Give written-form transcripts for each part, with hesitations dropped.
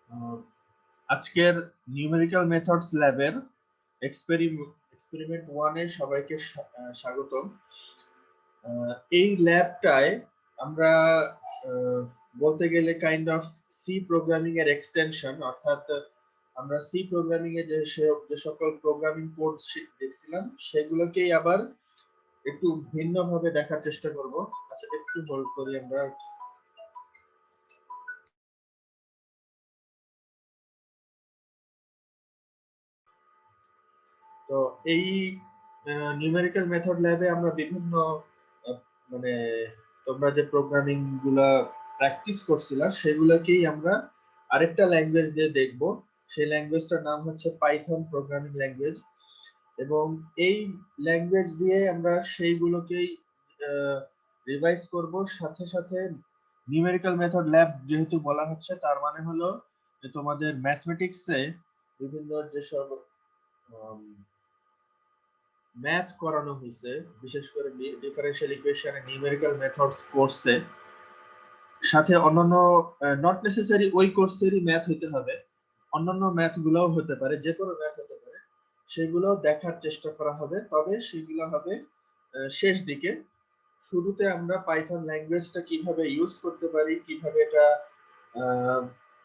আহ, আজকের numerical methods ল্যাবের experiment 1 এ সবাইকে স্বাগতম। এই ল্যাবটায় আমরা বলতে গেলে কাইন্ড অফ সি প্রোগ্রামিং এর এক্সটেনশন, অর্থাৎ আমরা সি প্রোগ্রামিং এ যে সকল প্রোগ্রামিং কোড দেখছিলাম সেগুলোকেই আবার একটু ভিন্নভাবে দেখার চেষ্টা করব। আচ্ছা, একটু হোল্ড করি আমরা। তো এই নিউমেরিক্যাল মেথড ল্যাবে আমরা বিভিন্ন মানে তোমরা যে প্রোগ্রামিং গুলা প্র্যাকটিস করছিলা সেগুলোকেই আমরা আরেকটা ল্যাঙ্গুয়েজ দিয়ে দেখব। সেই ল্যাঙ্গুয়েজটার নাম হচ্ছে পাইথন প্রোগ্রামিং ল্যাঙ্গুয়েজ, এবং এই ল্যাঙ্গুয়েজ দিয়ে আমরা সেইগুলোকেই রিভাইজ করব। সাথে সাথে নিউমেরিক্যাল মেথড ল্যাব যেহেতু বলা হচ্ছে, তার মানে হলো যে তোমাদের ম্যাথমেটিক্সে বিভিন্ন যেসব ম্যাথ করানো হয়েছে, বিশেষ করে differential equation and numerical methods কোর্সে, সাথে অন্যান্য নট নেসেসারি ওই কোর্সেরই ম্যাথ হতে হবে, অন্যান্য ম্যাথ গুলোও হতে পারে, যে কোনো ম্যাথ হতে পারে, সেগুলো দেখার চেষ্টা করা হবে। তবে সেগুলো হবে শেষ দিকে। শুরুতে আমরা পাইথন ল্যাঙ্গুয়েজটা কিভাবে ইউজ করতে পারি, কিভাবে এটা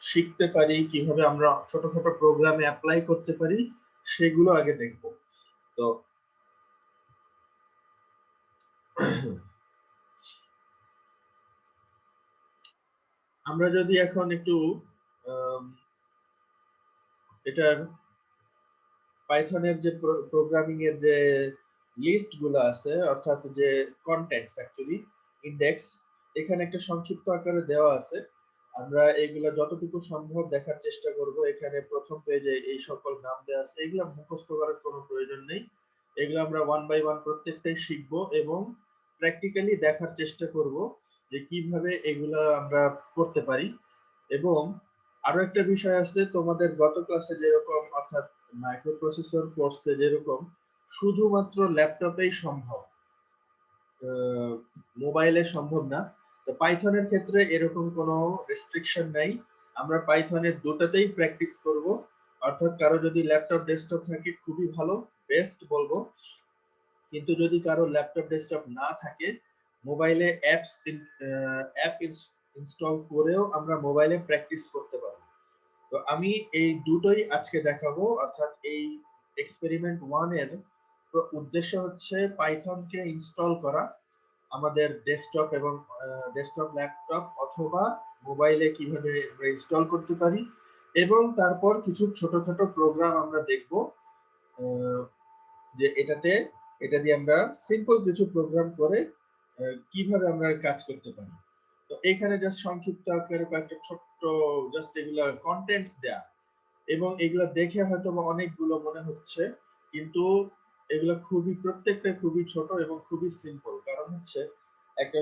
শিখতে পারি, কিভাবে আমরা ছোটখাটো প্রোগ্রামে অ্যাপ্লাই করতে পারি, সেগুলো আগে দেখব। তো আমরা যদি এখন একটু এটার পাইথনের যে প্রোগ্রামিং এর যে লিস্ট গুলো আছে, অর্থাৎ যে কন্টেন্টস অ্যাকচুয়ালি ইন্ডেক্স, এখানে একটা সংক্ষিপ্ত আকারে দেওয়া আছে। আমরা এগুলা যতটুকু সম্ভব দেখার চেষ্টা করব। এখানে প্রথম পেজে এই সকল নাম দেওয়া আছে, এগুলা মুখস্থ করার কোনো প্রয়োজন নেই। এগুলো আমরা ওয়ান বাই ওয়ান প্রত্যেকটাই শিখবো এবং প্র্যাকটিক্যালি দেখার চেষ্টা করব যে কিভাবে এগুলা আমরা করতে পারি। এবং আরো একটা বিষয় আছে, তোমাদের গত ক্লাসে যেরকম, অর্থাৎ মাইক্রোপ্রসেসর কোর্সে যেরকম শুধুমাত্র ল্যাপটপেই সম্ভব, মোবাইলে সম্ভব না, তো পাইথনের ক্ষেত্রে এরকম কোনো রেস্ট্রিকশন নাই। আমরা পাইথনের দুটাতেই প্র্যাকটিস করব। অর্থাৎ কারো যদি ল্যাপটপ ডেস্কটপ থাকে খুবই ভালো, বেস্ট বলবো। কিন্তু যদি কারো ল্যাপটপ ডেস্কটপ না থাকে, মোবাইলে অ্যাপ ইনস্টল করেও আমরা মোবাইলে প্র্যাকটিস করতে পারবো। তো আমি এই দুটোই আজকে দেখাবো। অর্থাৎ এই এক্সপেরিমেন্ট 1 এর উদ্দেশ্য হচ্ছে পাইথনকে ইনস্টল করা আমাদের ডেস্কটপ এবং ডেস্কটপ ল্যাপটপ অথবা মোবাইলে কিভাবে আমরা ইনস্টল করতে পারি, এবং তারপর কিছু ছোটখাটো প্রোগ্রাম আমরা দেখব যে এটা দিয়ে আমরা সিম্পল কিছু প্রোগ্রাম করে কিভাবে আমরা কাজ করতে পারি। তো এখানে জাস্ট সংক্ষিপ্ত আকারে কয়েকটা ছোট্ট জাস্ট এগুলা কন্টেন্টস দেয়া, এবং এগুলো দেখে হয়তো বা অনেকগুলো মনে হচ্ছে, কিন্তু এগুলো প্রত্যেকটা খুবই ছোট এবং খুবই সিম্পল। কারণ হচ্ছে, একটা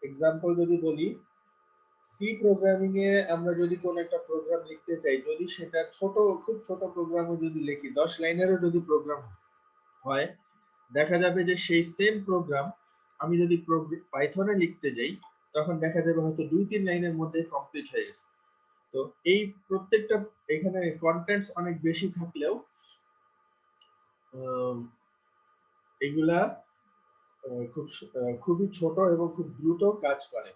এক্সাম্পল যদি বলি, সি প্রোগ্রামিং এ আমরা যদি কোন একটা প্রোগ্রাম লিখতে চাই, যদি সেটা খুব ছোট প্রোগ্রামও যদি লিখি, 10 লাইনেরও যদি প্রোগ্রাম হয়, দেখা যাবে যে সেই সেম প্রোগ্রাম আমি যদি পাইথনে লিখতে যাই, তখন দেখা যাবে হয়তো 2-3 লাইনের মধ্যে কমপ্লিট হয়ে গেছে। তো এই প্রত্যেকটা, এখানে কন্টেন্টস অনেক বেশি থাকলেও এগুলা খুবই ছোট এবং খুব দ্রুত কাজ করে।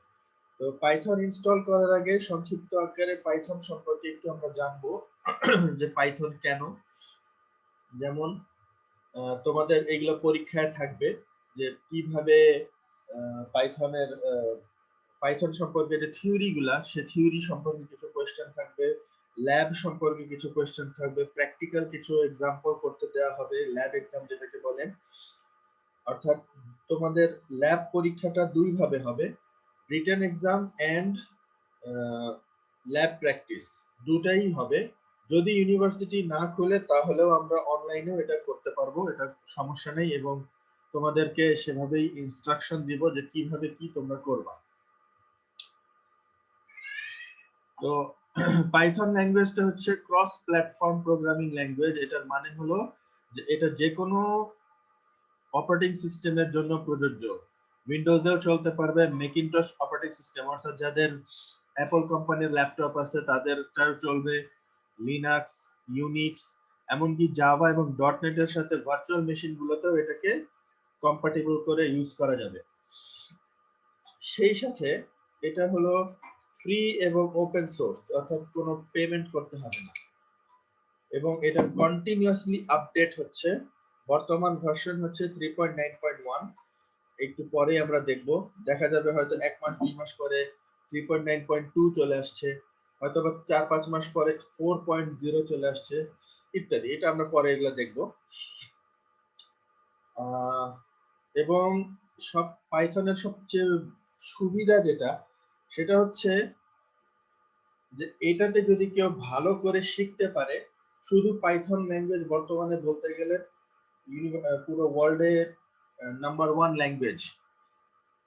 তো পাইথন ইনস্টল করার আগে সংক্ষিপ্ত আকারে পাইথন সম্পর্কে একটু আমরা জানবো যে পাইথন কেন। যেমন তোমাদের এগুলো পরীক্ষায় থাকবে যে কিভাবে পাইথনের পাইথন সম্পর্কে যে থিওরি গুলা, সে থিওরি সম্পর্কে কিছু কোয়েশ্চেন থাকবে, ল্যাব সম্পর্কে কিছু কোয়েশ্চেন থাকবে, প্র্যাকটিক্যাল কিছু এক্সাম্পল করতে দেওয়া হবে, ল্যাব এক্সাম যেটাকে বলেন। অর্থাৎ তোমাদের ল্যাব পরীক্ষাটা দুই ভাবে হবে, written exam and lab practice, দুটাই হবে। যদি ইউনিভার্সিটি না খুলে তাহলেও আমরা অনলাইনেও এটা করতে পারবো, এটা সমস্যা নেই, এবং তোমাদেরকে সেভাবেই ইনস্ট্রাকশন দিব যে কিভাবে কি তোমরা করবা। তো পাইথন ল্যাঙ্গুয়েজটা হচ্ছে ক্রস প্ল্যাটফর্ম প্রোগ্রামিং ল্যাঙ্গুয়েজ। এটার মানে হলো যে এটা যে কোনো অপারেটিং সিস্টেমের জন্য প্রযোজ্য। উইন্ডোজেও চলতে পারবে, ম্যাকিনটশ অপারেটিং সিস্টেম, অর্থাৎ যাদের অ্যাপল কোম্পানির ল্যাপটপ আছে তাদেরটাও চলবে, লিনাক্স, ইউনিক্স, এমনকি জাভা এবং ডটনেট এর সাথে ভার্চুয়াল মেশিন গুলোতেও এটাকে কম্পাটিবল করে ইউজ করা যাবে। সেই সাথে এটা হলো ফ্রি এবং ওপেন সোর্স, অর্থাৎ কোনো পেমেন্ট করতে হবে না, এবং এটা কন্টিনিউয়াসলি আপডেট হচ্ছে। বর্তমান ভার্সন হচ্ছে 3.9.1। একটু পরে আমরা দেখব, দেখা যাবে হয়তো 1 মাস 2 মাস পরে 3.9.2 চলে আসছে, হয়তো বা 4-5 মাস পরে 4.0 চলে আসছে ইত্যাদি। এটা আমরা পরে এগুলো দেখব। এবং সব পাইথনের সবচেয়ে সুবিধা যেটা, সেটা হচ্ছে যে এটাতে যদি কেউ ভালো করে শিখতে পারে, শুধু পাইথন ল্যাঙ্গুয়েজ বর্তমানে বলতে গেলে পুরো ওয়ার্ল্ডে নাম্বার 1 ল্যাঙ্গুয়েজ,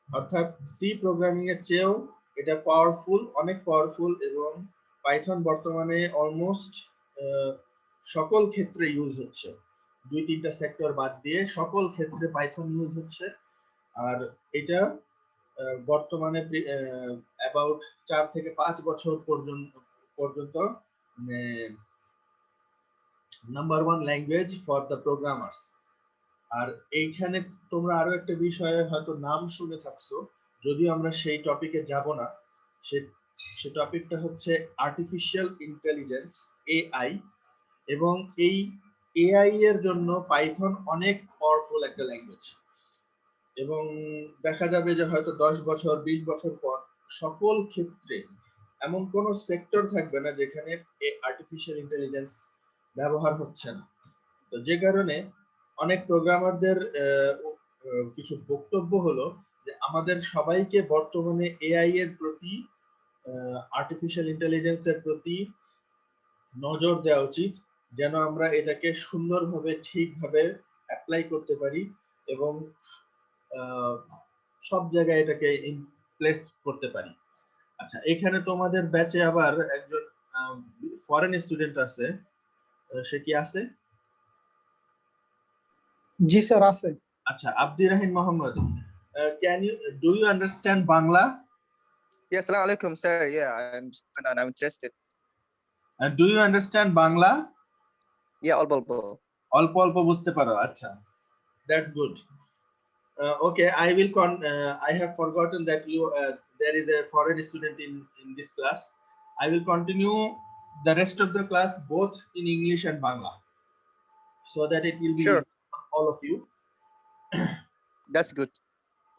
অর্থাৎ সি প্রোগ্রামিং এর চেয়েও এটা পাওয়ারফুল, অনেক পাওয়ারফুল। এবং পাইথন বর্তমানে অলমোস্ট সকল ক্ষেত্রে ইউজ হচ্ছে, 2-3টা সেক্টর বাদ দিয়ে সকল ক্ষেত্রে পাইথন ইউজ হচ্ছে। আর এটা বর্তমানে অ্যাবাউট 4 থেকে 5 বছর পর্যন্ত number 1 language for the programmers. আর এইখানে তোমরা আরো একটা বিষয়ে হয়তো নাম শুনে থাকছো, যদিও আমরা সেই টপিকে যাব না। সে টপিকটা হচ্ছে আর্টিফিশিয়াল ইন্টেলিজেন্স, এআই। এবং এই এআই এর জন্য পাইথন অনেক পাওয়ারফুল একটা ল্যাঙ্গুয়েজ। এবং দেখা যাবে যে হয়তো 10 বছর 20 বছর পর সকল ক্ষেত্রে এমন কোন সেক্টর থাকবে না যেখানে আর্টিফিশিয়াল ইন্টেলিজেন্স ব্যবহার হচ্ছে না। তো যে কারণে অনেক প্রোগ্রামারদের কিছু বক্তব্য হলো যে আমাদের সবাইকে বর্তমানে এআই এর প্রতি, আর্টিফিশিয়াল ইন্টেলিজেন্সের প্রতি নজর দেওয়া উচিত, যেন আমরা এটাকে সুন্দরভাবে ঠিকভাবে অ্যাপ্লাই করতে পারি এবং সব জায়গায় এটাকে প্লেস করতে পারি। আচ্ছা, এখানে তোমাদের ব্যাচে আবার একজন ফরেন স্টুডেন্ট আছে, সে কি আছে? জি স্যার আছে। আচ্ছা, Abdur Rahim Mohammad, do you understand Bangla? Yes, assalamu alaikum, sir. Yeah, I'm interested. Do you understand Bangla? Yeah, অল্প অল্প অল্প বুঝতে পারো, আচ্ছা, that's good. Okay, I have forgotten that there is a foreign student in this class. I will continue the rest of the class both in English and Bangla, so that it will be Sure. all of you. That's good.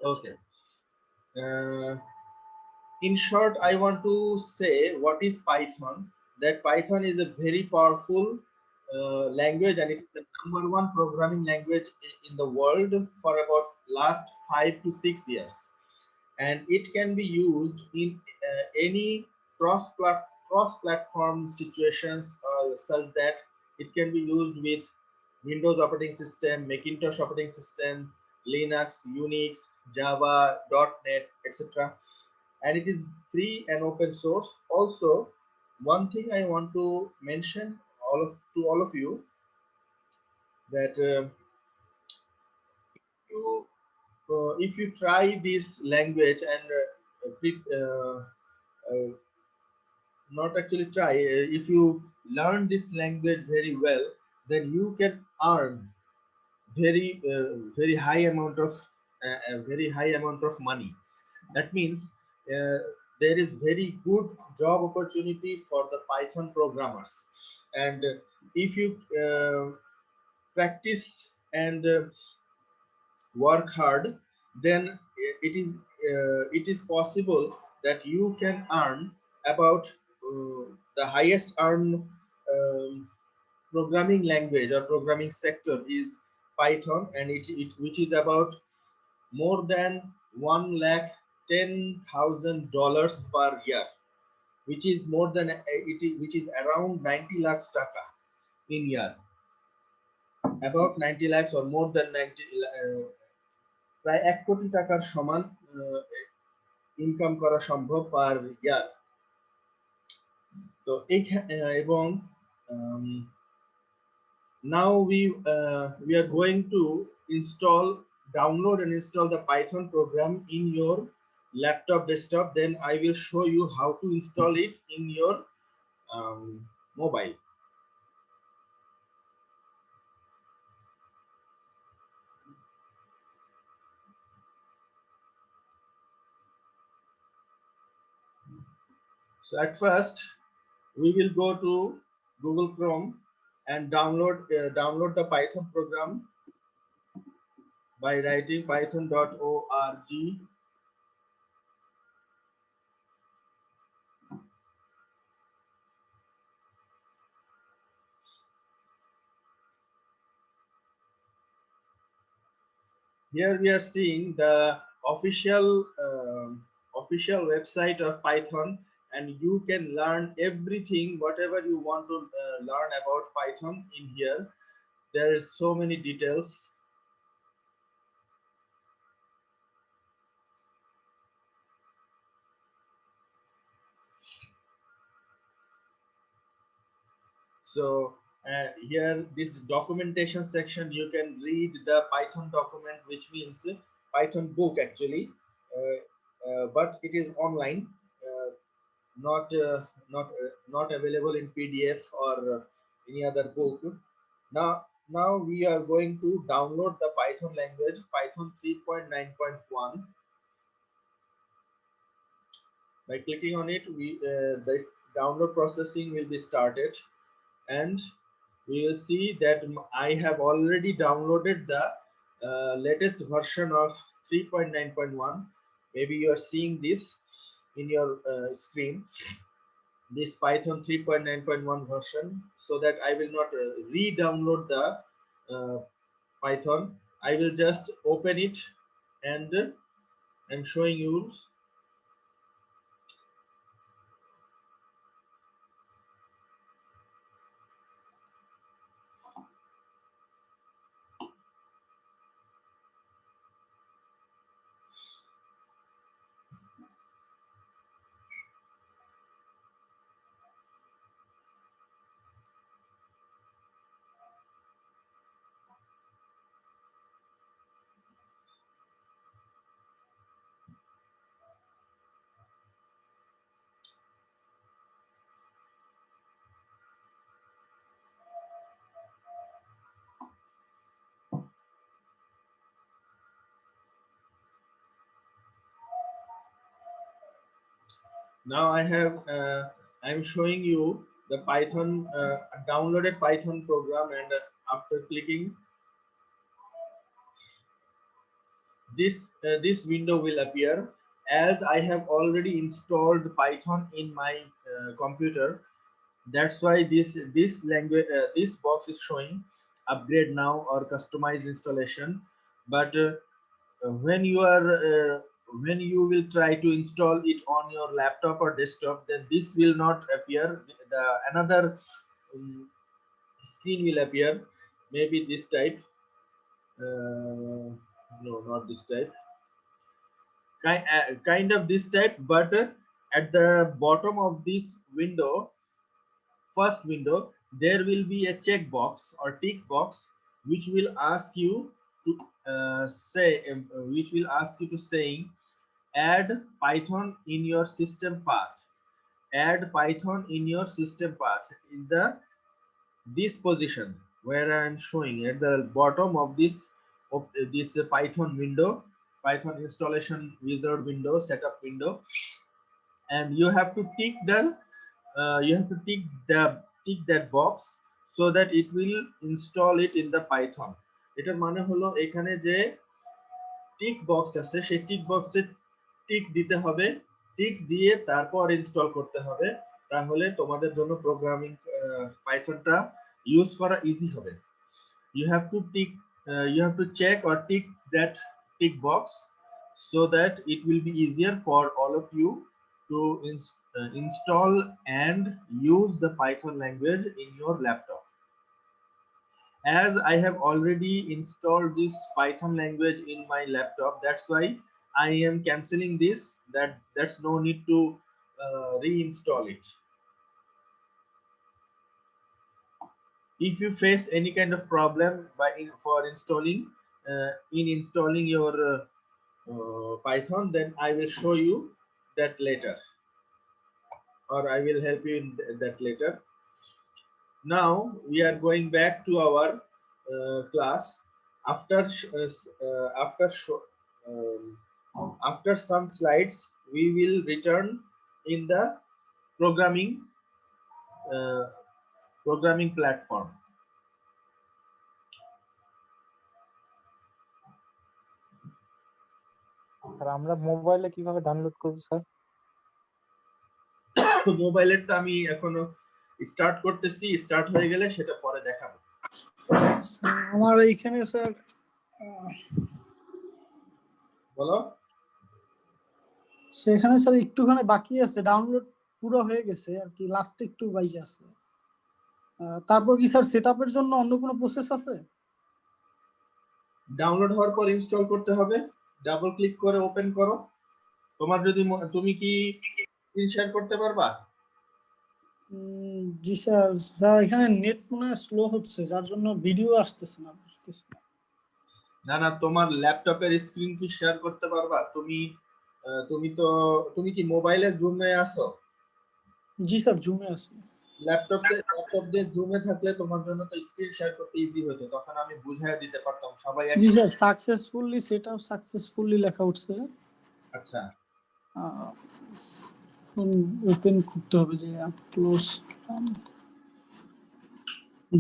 Okay. In short, I want to say what is Python. That Python is a very powerful language, and it is the number 1 programming language in the world for about last 5 to 6 years. And it can be used in any cross-platform situations, such that it can be used with Windows operating system, Macintosh operating system, Linux, Unix, Java, .NET, etc. And it is free and open source. Also, one thing I want to mention to all of you, that if you try this language and not actually try, if you learn this language very well, then you can earn very high amount of money. That means there is very good job opportunity for the Python programmers. And if you practice and work hard, then it is possible that you can earn about the highest programming language or programming sector is Python, and which is about more than $110,000 per year, which is which is around 90 lakhs taka in year, about 90 lakhs or more than 90, প্রায় 1 কোটি টাকার সমান income করা সম্ভব পার ইয়ার। তো এবং now we are going to download and install the Python program in your laptop, desktop, then I will show you how to install it in your mobile. So at first, we will go to Google Chrome and download the Python program by writing python.org. Here we are seeing the official website of Python, and you can learn everything, whatever you want to learn about Python in here. There is so many details. So here, this documentation section, you can read the Python document, which means Python book actually, but it is online, not not available in PDF or any other book. Now we are going to download the Python language, Python 3.9.1. By clicking on it, the download processing will be started, and we will see that I have already downloaded the latest version of 3.9.1. Maybe you are seeing this in your screen, this Python 3.9.1 version, so that I will not re-download the Python. I will just open it, and I'm showing you. Now I'm showing you the Python downloaded Python program, and after clicking this, this window will appear. As I have already installed Python in my computer, that's why this language, this box is showing upgrade now or customize installation. But when you are when you will try to install it on your laptop or desktop, then this will not appear. The another screen will appear, maybe this type. No, not this type. Kind of this type, but at the bottom of this window, first window, there will be a checkbox or tick box, which will ask you to which will ask you to saying add Python in your system path. Add Python in your system path in the this position where I am showing at the bottom of this Python window, Python installation wizard window, setup window, and you have to tick tick that box so that it will install it in the Python. এটার মানে হলো এখানে যে tick box আছে সেই tick বক্সে tick দিতে হবে, টিক দিয়ে তারপর ইনস্টল করতে হবে, তাহলে তোমাদের জন্য প্রোগ্রামিং পাইথনটা ইউজ করা ইজি হবে। You have to tick you have to check or tick that tick box so that it will be easier for all of you to install and use the Python language in your laptop. As I have already installed this Python language in my laptop, that's why I am canceling this. That's no need to reinstall it. If you face any kind of problem for installing your Python, then I will show you that later, or I will help you in that later. Now we are going back to our class after after some slides. We will return in the programming uh, programming platform. আর আমরা মোবাইলে কিভাবে download করব sir? মোবাইলেরটা আমি এখনো start করতেছি, start হয়ে গেলে সেটা পরে দেখাবো। আমার এইখানে স্যার বলো। সেখানে স্যার একটুখানি বাকি আছে, ডাউনলোড পুরো হয়ে গেছে আর কি, লাস্টে একটু বাকি আছে। তারপর কি স্যার সেটআপের জন্য অন্য কোনো প্রসেস আছে? ডাউনলোড হওয়ার পর ইনস্টল করতে হবে, ডাবল ক্লিক করে ওপেন করো। তোমার যদি তুমি কি স্ক্রিন শেয়ার করতে পারবা? জি স্যার, স্যার এখানে নেট মনে হয় স্লো হচ্ছে, যার জন্য ভিডিও আসতেছে না, বুঝতেছি না। না না, তোমার ল্যাপটপের স্ক্রিন কি শেয়ার করতে পারবা? তুমি কি মোবাইলে জুমে আছো? জি স্যার, জুমে আছে। ল্যাপটপ দিয়ে জুমে থাকলে তোমার জন্য তো স্ক্রিন শেয়ার করতে ইজি হতো, তখন আমি বুঝাই দিতে পারতাম সবাই। জি স্যার, সাকসেসফুলি সেটআপ সাকসেসফুলি লেখা উঠছে। আচ্ছা, ওপেন করতে হবে, যে ক্লোজ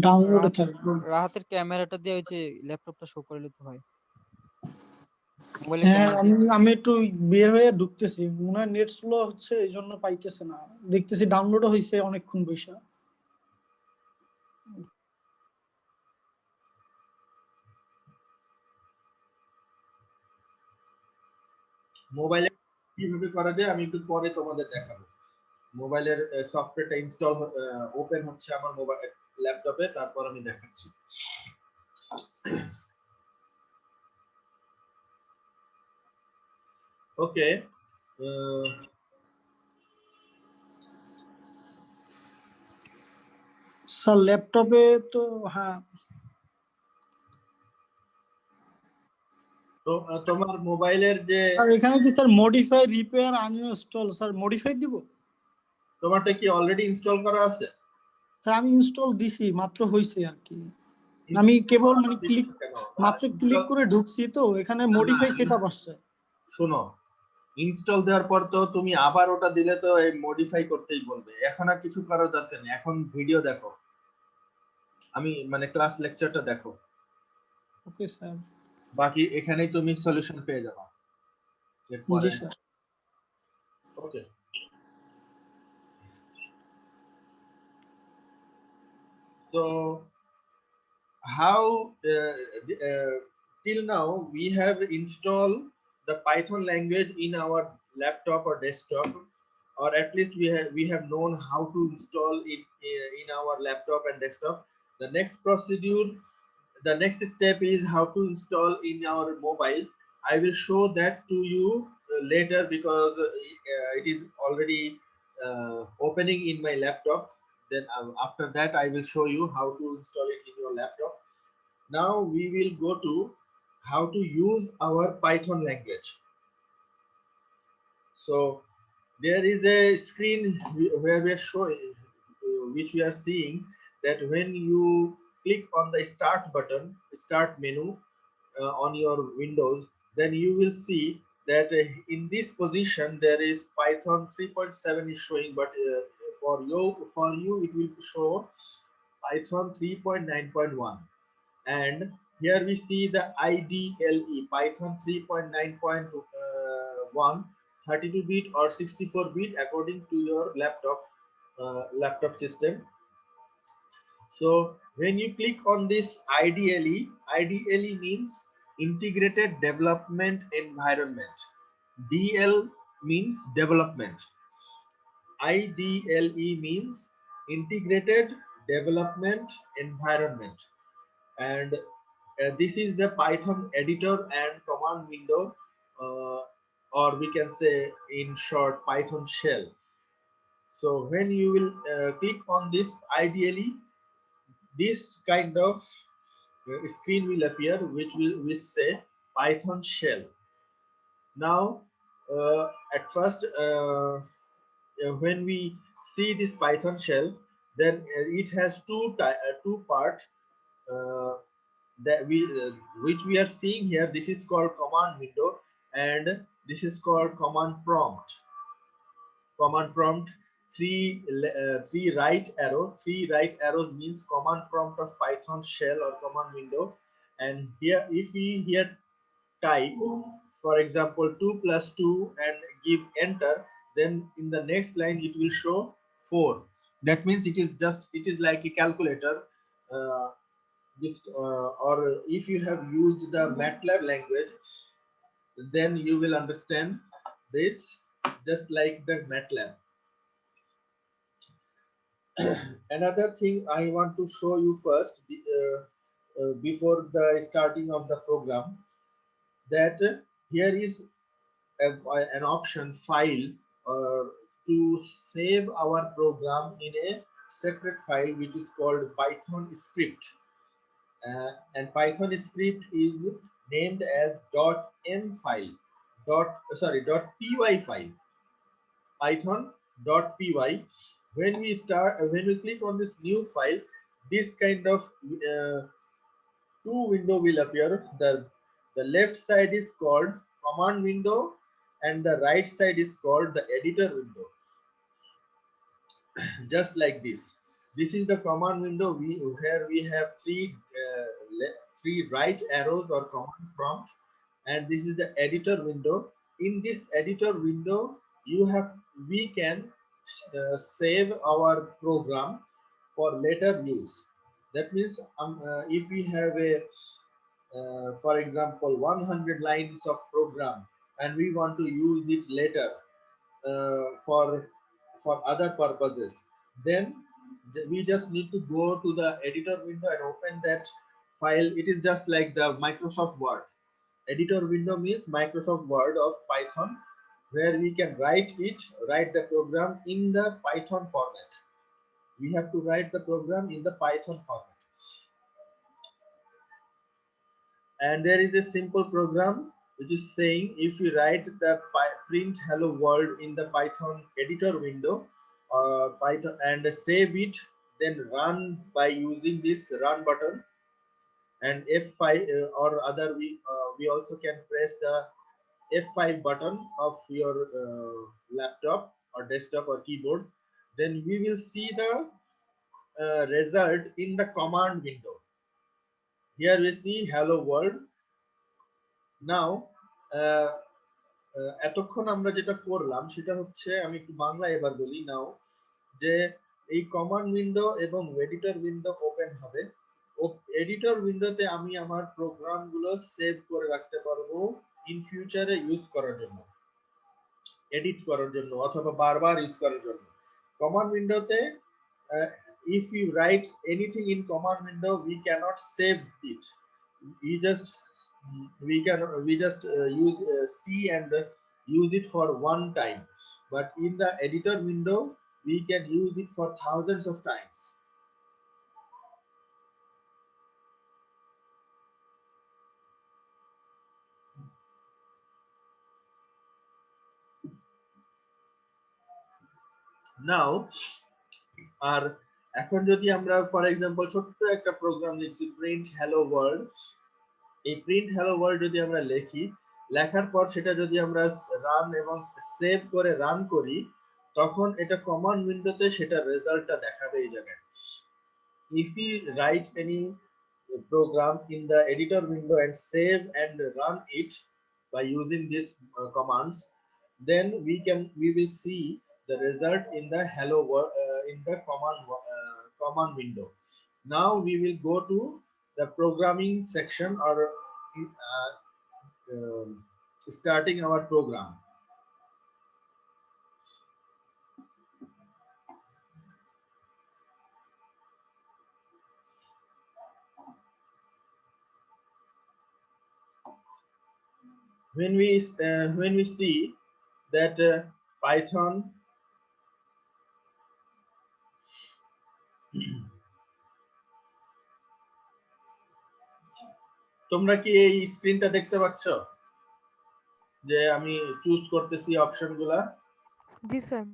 ডাউনলোডে থাকবে। রাহাতের ক্যামেরাটা দিয়ে ওই যে ল্যাপটপটা শো করলে তো হয়। মোবাইলে হ্যাঁ, ক্যামেরা আমি একটু বের হয়ে ঢুকতেছি, মনে হয় নেট স্লো হচ্ছে, এই জন্য পাইতেছে না। দেখতেছি ডাউনলোডও হয়েছে অনেকক্ষণ বৈশা। মোবাইলে কিভাবে করা যায় আমি একটু পরে তোমাদের দেখাবো। মোবাইলের সফটওয়্যারটা ইনস্টল ওপেন হচ্ছে আমার মোবাইল ল্যাপটপে, তারপর আমি দেখাচ্ছি। ওকে, স্যার ল্যাপটপে তো হ্যাঁ। তো তোমার মোবাইলের যে আর এখানে কি sir modify repair uninstall, sir modify দিব? তোমারটা কি অলরেডি ইনস্টল করা আছে? স্যার আমি ইনস্টল দিছি, মাত্র হইছে আর কি। আমি কেবল মানে মাত্র ক্লিক করে ঢুকছি, তো এখানে মডিফাই সেটআপ আসছে। শোনো, ইনস্টল দেওয়ার পর তো তুমি আবার ওটা দিলে তো এই মডিফাই করতেই বলবে। এখন আর কিছু করার দরকার নেই, এখন ভিডিও দেখো, আমি মানে ক্লাস লেকচারটা দেখো। Okay sir. বাকি এখানেই তুমি সলিউশন পেয়ে যাবে জি sir. Okay, so how till now we have installed the Python language in our laptop or desktop, or at least we have known how to install it in our laptop and desktop. The next procedure, the next step is how to install in our mobile. I will show that to you later, because it is already opening in my laptop. Then after that I will show you how to install it in your laptop. Now we will go to how to use our Python language. So there is a screen where we are showing, which we are seeing, that when you click on the start button, start menu on your Windows, then you will see that in this position there is Python 3.7 is showing, but for you it will show Python 3.9.1. And here we see the IDLE Python 3.9.1, 32-bit or 64-bit according to your laptop system. So when you click on this IDLE means Integrated Development Environment. DL means development. IDLE means Integrated Development Environment. And this is the Python editor and command window, or we can say in short Python shell. So when you will click on this, ideally this kind of screen will appear, which say Python shell. Now at first when we see this Python shell, then it has two parts uh, that which we are seeing here. This is called command window, and this is called command prompt. Command prompt, three right arrows means command prompt of Python shell or command window. And here, if we here type, for example, 2 plus 2 and give enter, then in the next line it will show 4. That means it is like a calculator. This or if you have used the MATLAB language, then you will understand this just like the MATLAB. Another thing I want to show you first, before the starting of the program, that here is an option file, to save our program in a separate file which is called Python script, and Python script is named as .m file, .py file, python.py. When we click on this new file, this kind of two window will appear. The left side is called command window, and the right side is called the editor window. Just like this. This is the command window where we have three right arrows or command prompt, and this is the editor window. In this editor window, we can save our program for later use. That means if we have for example, 100 lines of program, and we want to use it later for other purposes, then we just need to go to the editor window and open that file. It is just like the Microsoft Word. Editor window means Microsoft Word of Python, where we can write the program in the Python format. We have to write the program in the Python format. And there is a simple program which is saying, if you write the print hello world in the Python editor window, Python, and save it, then run by using this run button and F5, or other we also can press the F5 button of your laptop or desktop or keyboard. Then we will see the result in the command window. Here we see hello world. Now এতক্ষণ আমরা যেটা করলাম সেটা হচ্ছে, আমি একটু বাংলা এবার বলি নাও, যে এই কমান্ড উইন্ডো এবং এডিটর উইন্ডো ওপেন হবে। এডিটর উইন্ডোতে আমি আমার প্রোগ্রামগুলো সেভ করে রাখতে পারবো ইন ফিউচারে ইউজ করার জন্য, এডিট করার জন্য, অথবা বারবার ইউজ করার জন্য। কমান্ড উইন্ডোতে if we write anything in command window, we cannot save it. We just use see and use it for one time, but in the editor window we can use it for thousands of times. Now আর এখন যদি আমরা for example ছোট্ট একটা programme লিখছি, print hello world. এই print hello world যদি আমরা লেখার পর সেটা যদি আমরা রান এবং সেভ করে রান করি, তখন এটা কমান্ড উইন্ডোতে সেটা রেজাল্টটা দেখাবে এই জায়গায়। If we write any program in the editor window and save and run it by using these commands, then we will see the result in the hello world in the command window. Now we will go to the programming section, or starting our program. When we see that Python তোমরা কি এই স্ক্রিনটা দেখতে পাচ্ছ? যে আমি choose করতেছি অপশনগুলা? জি sir.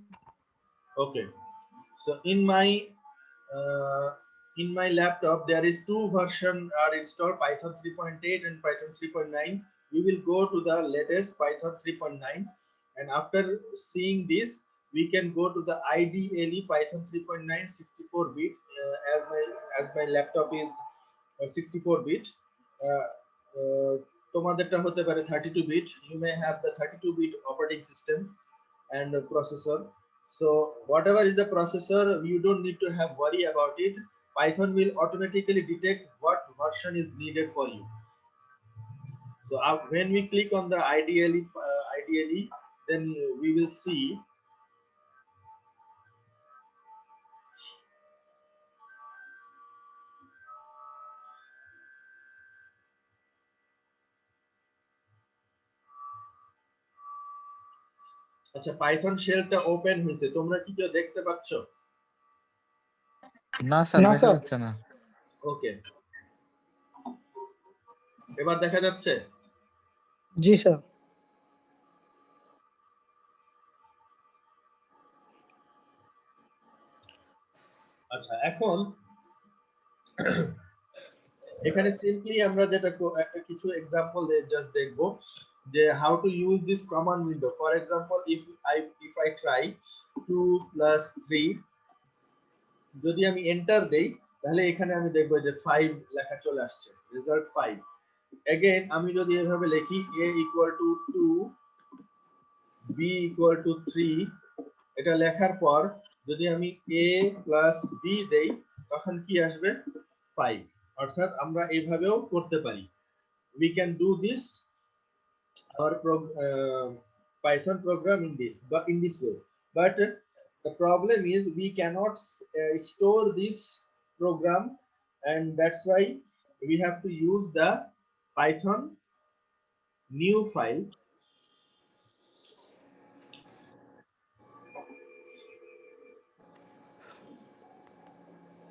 Okay. So in my laptop there is two version are installed, Python 3.8 and Python 3.9. We will go to the latest Python 3.9, and after seeing this we can go to the IDLE Python 3.9 64-bit, as my laptop is 64-bit. তোমাদেরটা হতে পারে 32-bit. You may have the 32-bit operating system and processor. So whatever is the processor, you don't need to have worry about it. Python will automatically detect what version is needed for you. So when we click on the IDLE, then we will see আচ্ছা Python শেলটা open হয়েছে, তোমরা কি কেউ দেখতে পাচ্ছ? না sir, না দেখা স্যার। যাচ্ছে না। ওকে, এবার দেখা যাচ্ছে? জি স্যার। আচ্ছা, এখন এখানে সিম্পলি আমরা যেটা একটা কিছু এক্সাম্পল জাস্ট দেখবো যে how to use this command window. For example, if I try 2 + 3, যদি আমি এন্টার দেই তাহলে এখানে আমি দেখবো যে 5 লেখা চলে আসছে, রেজাল্ট 5। এগেইন আমি যদি এভাবে লিখি a = 2, b = 3, এটা লেখার পর যদি আমি a + b দেই তখন কি আসবে? 5। অর্থাৎ আমরা এইভাবেও করতে পারি। We can do this our Python program in this way, but the problem is we cannot store this program, and that's why we have to use the Python new file,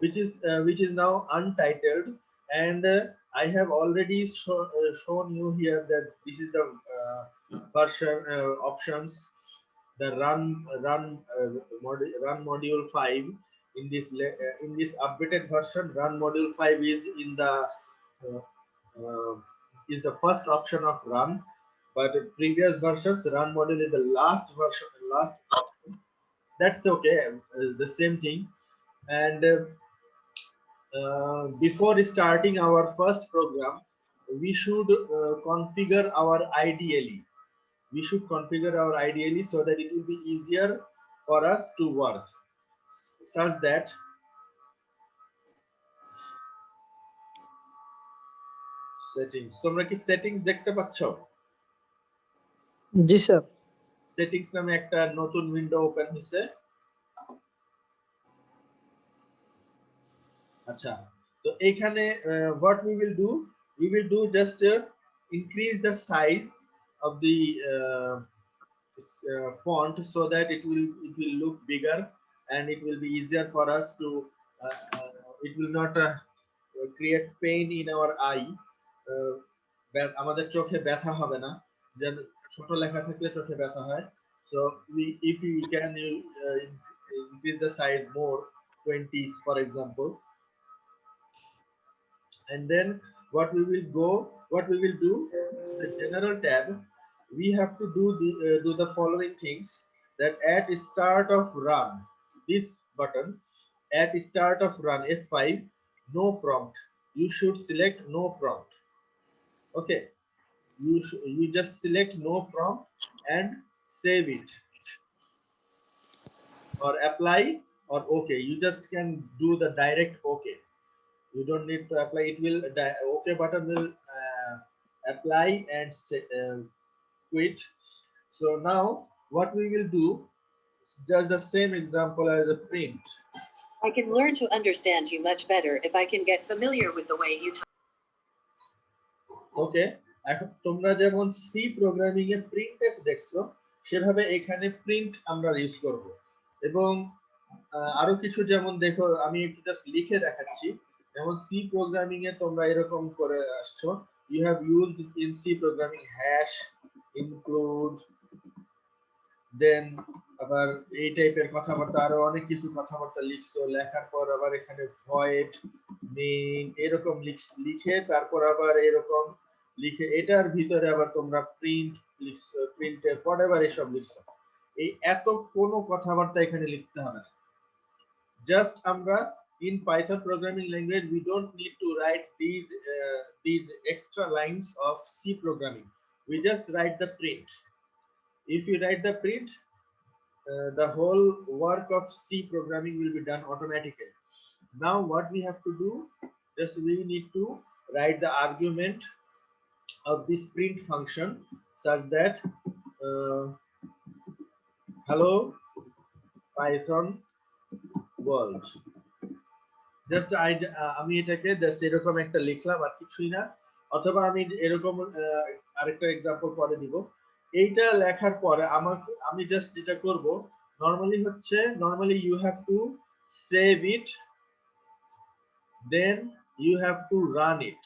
which is now untitled, and I have already shown you here that this is the version options, the run module 5. In this updated version, run module 5 is in the is the first option of run, but previous versions run module is the last option. That's okay, the same thing. And before starting our first program, we should configure our IDLE. We should configure our IDLE so that it will be easier for us to work, such that settings, তোমরা কি settings দেখতে পাচ্ছ? জি sir. Settings নামে একটা নতুন window open হয়েছে। আচ্ছা, তো এইখানে what we will do just increase the size of the font so that it will look bigger, and it will be easier for us to it will not create pain in our eye. আমাদের চোখে ব্যথা হবে না, যেন ছোট লেখা থাকলে চোখে ব্যথা হয়। So if we can increase the size more, 20 for example, and then what we will do, the general tab, we have to do the following things: that at start of run, this button, at start of run F5, no prompt, you should select no prompt. Okay, you just select no prompt and save it, or apply, or okay, you just can do the direct okay. You don't need to apply, it will okay button will apply and quit. So now what we will do, just the same example as a print. I can learn to understand you much better if I can get familiar with the way you talk. Okay, এখন তোমরা যেমন C programming এ printf দেখছো, সেভাবে এখানে print আমরা use করব। এবং আরো কিছু যেমন দেখো, আমি একটু জাস্ট লিখে দেখাচ্ছি। যেমন সি প্রোগ্রামিং এ তোমরা এরকম করে আসছো, you have used in C programming hash, include, দেন আবার এই টাইপের কথাবার্তা আরো অনেক কিছু কথাবার্তা লিখছো, লেখার পর আবার এখানে ভয়েড মেইন এরকম লিখে তারপর আবার এরকম লিখে এটার ভিতরে আবার তোমরা প্রিন্ট লিখছো, প্রিন্টের হোয়াটএভার এসব লিখছো। এই এত কোনো কথাবার্তা এখানে লিখতে হবে না। জাস্ট আমরা in Python programming language we don't need to write these extra lines of C programming. We just write the print. If you write the print, the whole work of C programming will be done automatically. Now what we have to do, just we need to write the argument of this print function such that hello Python world. Just আমি এটাকে just এরকম একটা লিখলাম আর কিছুই না, অথবা আমি এরকম আরেকটা এক্সাম্পল পরে দিব। এইটা লেখার পরে আমি জাস্ট যেটা করব normally you have to save it, then you have to run it.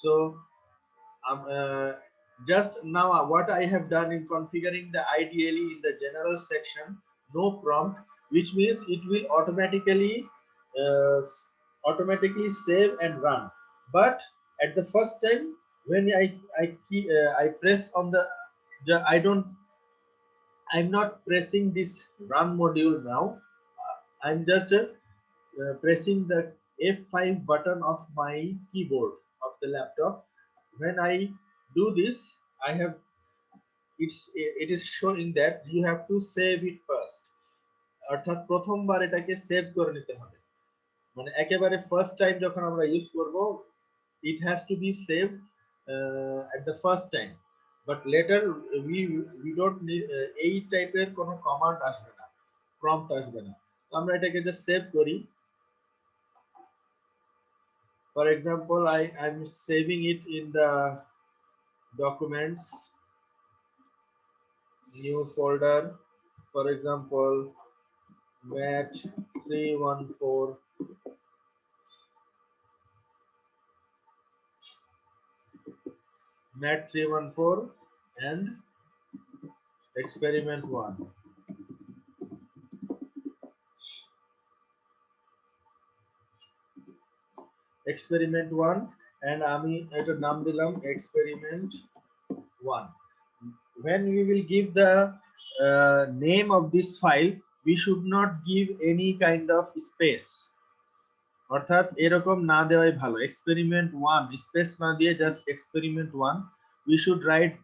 So just now what I have done in configuring the IDLE in the general section, no prompt, which means it will automatically save and run. But at the first time when I press on I'm not pressing this run module now. I'm just pressing the F5 button of my keyboard of the laptop. When I do this, it is showing that you have to save it first. অর্থাৎ প্রথমবার এটাকে save করে নিতে হবে, মানে একেবারে first time যখন আমরা ইউজ করব it has to be saved at the first time, but later we don't need এই টাইপের কোনো কমান্ড আসবে না, প্রম্পট আসবে না। আমরা এটাকে জাস্ট সেভ করি। For example, I'm saving it in the documents new folder, for example mat 314 mat 314 and experiment 1. Experiment 1 and আমি এটার নাম দিলাম experiment 1. When we will give the name of this file, we should not give any kind of space. অর্থাৎ এরকম না দেওয়াই ভালো। experiment 1 space না দিয়ে just experiment 1, we should write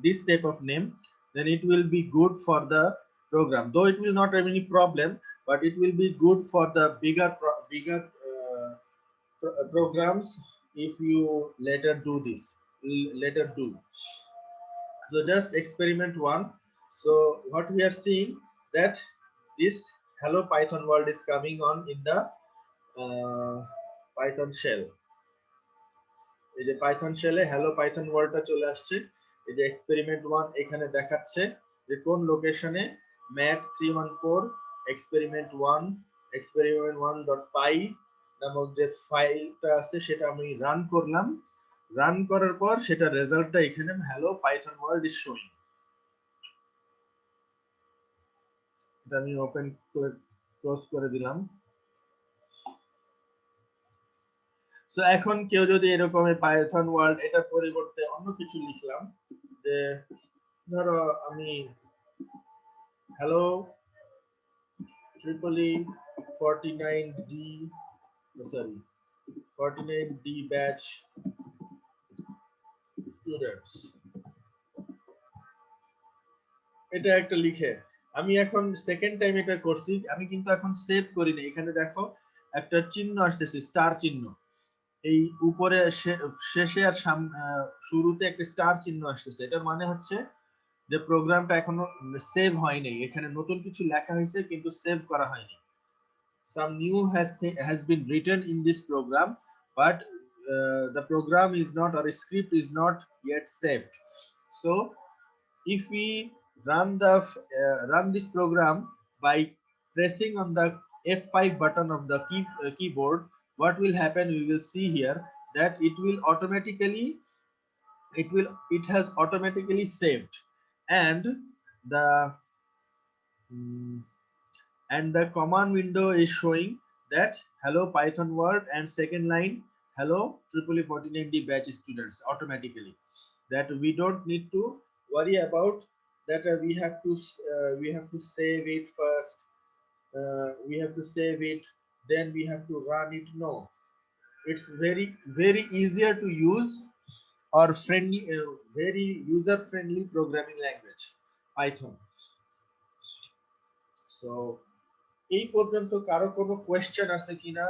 this type of name, then it will be good for the program, though it will not have any problem, but it will be good for the bigger programs if you later do. So just experiment 1. So what we are seeing that this hello Python world is coming on in the Python shell. এই যে Python shell এ hello Python worldটা চলে আসছে। এই যে experiment 1 এখানে দেখাচ্ছে যে কোন লোকেশনে mat 314 experiment 1 নামক যে ফাইলটা আছে সেটা আমি রান করলাম। রান করার পর সেটা রেজাল্টটা এখানে hello Python world is showing. এটা আমি ওপেন করে ক্লোজ করে দিলাম। সো এখন কেউ যদি এরকম পাইথন ওয়ার্ল্ড এটার পরিবর্তে অন্য কিছু লিখলাম, যে ধরো আমি hello Tripoli 49D batch students, এটা একটা লিখে আমি এখন সেকেন্ড টাইম এটা করছি, আমি কিন্তু এখন সেভ করিনি। এখানে দেখো একটা চিহ্ন আসতেছে, স্টার চিহ্ন, এই উপরে শেষে আর শুরুতে একটা স্টার চিহ্ন আসতেছে। এটার মানে হচ্ছে যে প্রোগ্রামটা এখনো সেভ হয়নি, এখানে নতুন কিছু লেখা হয়েছে কিন্তু সেভ করা হয়নি। Some new has been written in this program, but the program is not, or script is not yet saved. So if we run this program by pressing on the F5 button of the keyboard, what will happen, we will see here that it will automatically it has automatically saved, and the command window is showing that hello Python world, and second line hello EEE 49D batch students automatically. That we don't need to worry about that. We have to save it first. We have to save it, then we have to run it. No, it's very easier to use, or friendly, very user friendly programming language, Python. So এই পর্যন্ত কারো কোনো question আছে কিনা?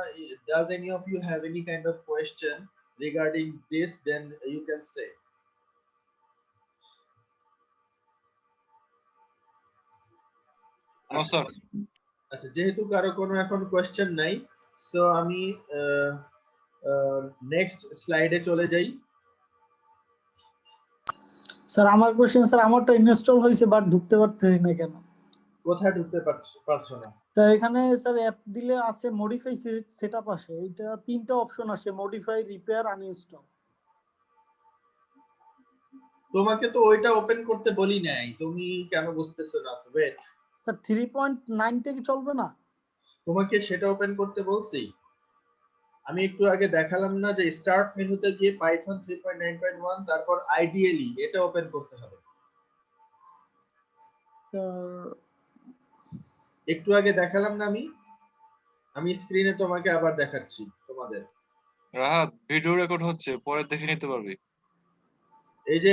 Does any of you have any kind of question regarding this? Then you can say. No, sir. আচ্ছা, যেহেতু কারো কোনো এখন কোয়েশ্চেন নাই, সো আমি নেক্সট স্লাইডে চলে যাই। স্যার আমার কোশ্চেন, স্যার আমারটা ইনস্টল হয়েছে বাট ঢুকতে পারতেছি না কেন? কোথায় ঢুকতে পারছো না? স্যার এখানে স্যার অ্যাপ দিলে আছে মডিফাই সেটআপ আসে, এটা তিনটা অপশন আসে, মডিফাই, রিপেয়ার, আনইনস্টল। তোমাকে তো ওইটা ওপেন করতে বলি নাই, তুমি কেন বুঝতেছো না? ওয়েট, স্যার 3.9 টা কি চলবে না? তোমাকে সেটা ওপেন করতে বলছি। আমি একটু আগে দেখালাম না যে স্টার্ট মেনুতে গিয়ে পাইথন 3.9.1 তারপর আইডিয়ালি এটা ওপেন করতে হবে। একটু আগে দেখালাম না আমি স্ক্রিনে তোমাকে আবার দেখাচ্ছি তোমাদের। রাহাত, ভিডিও রেকর্ড হচ্ছে, পরে দেখে নিতে পারবি। এই যে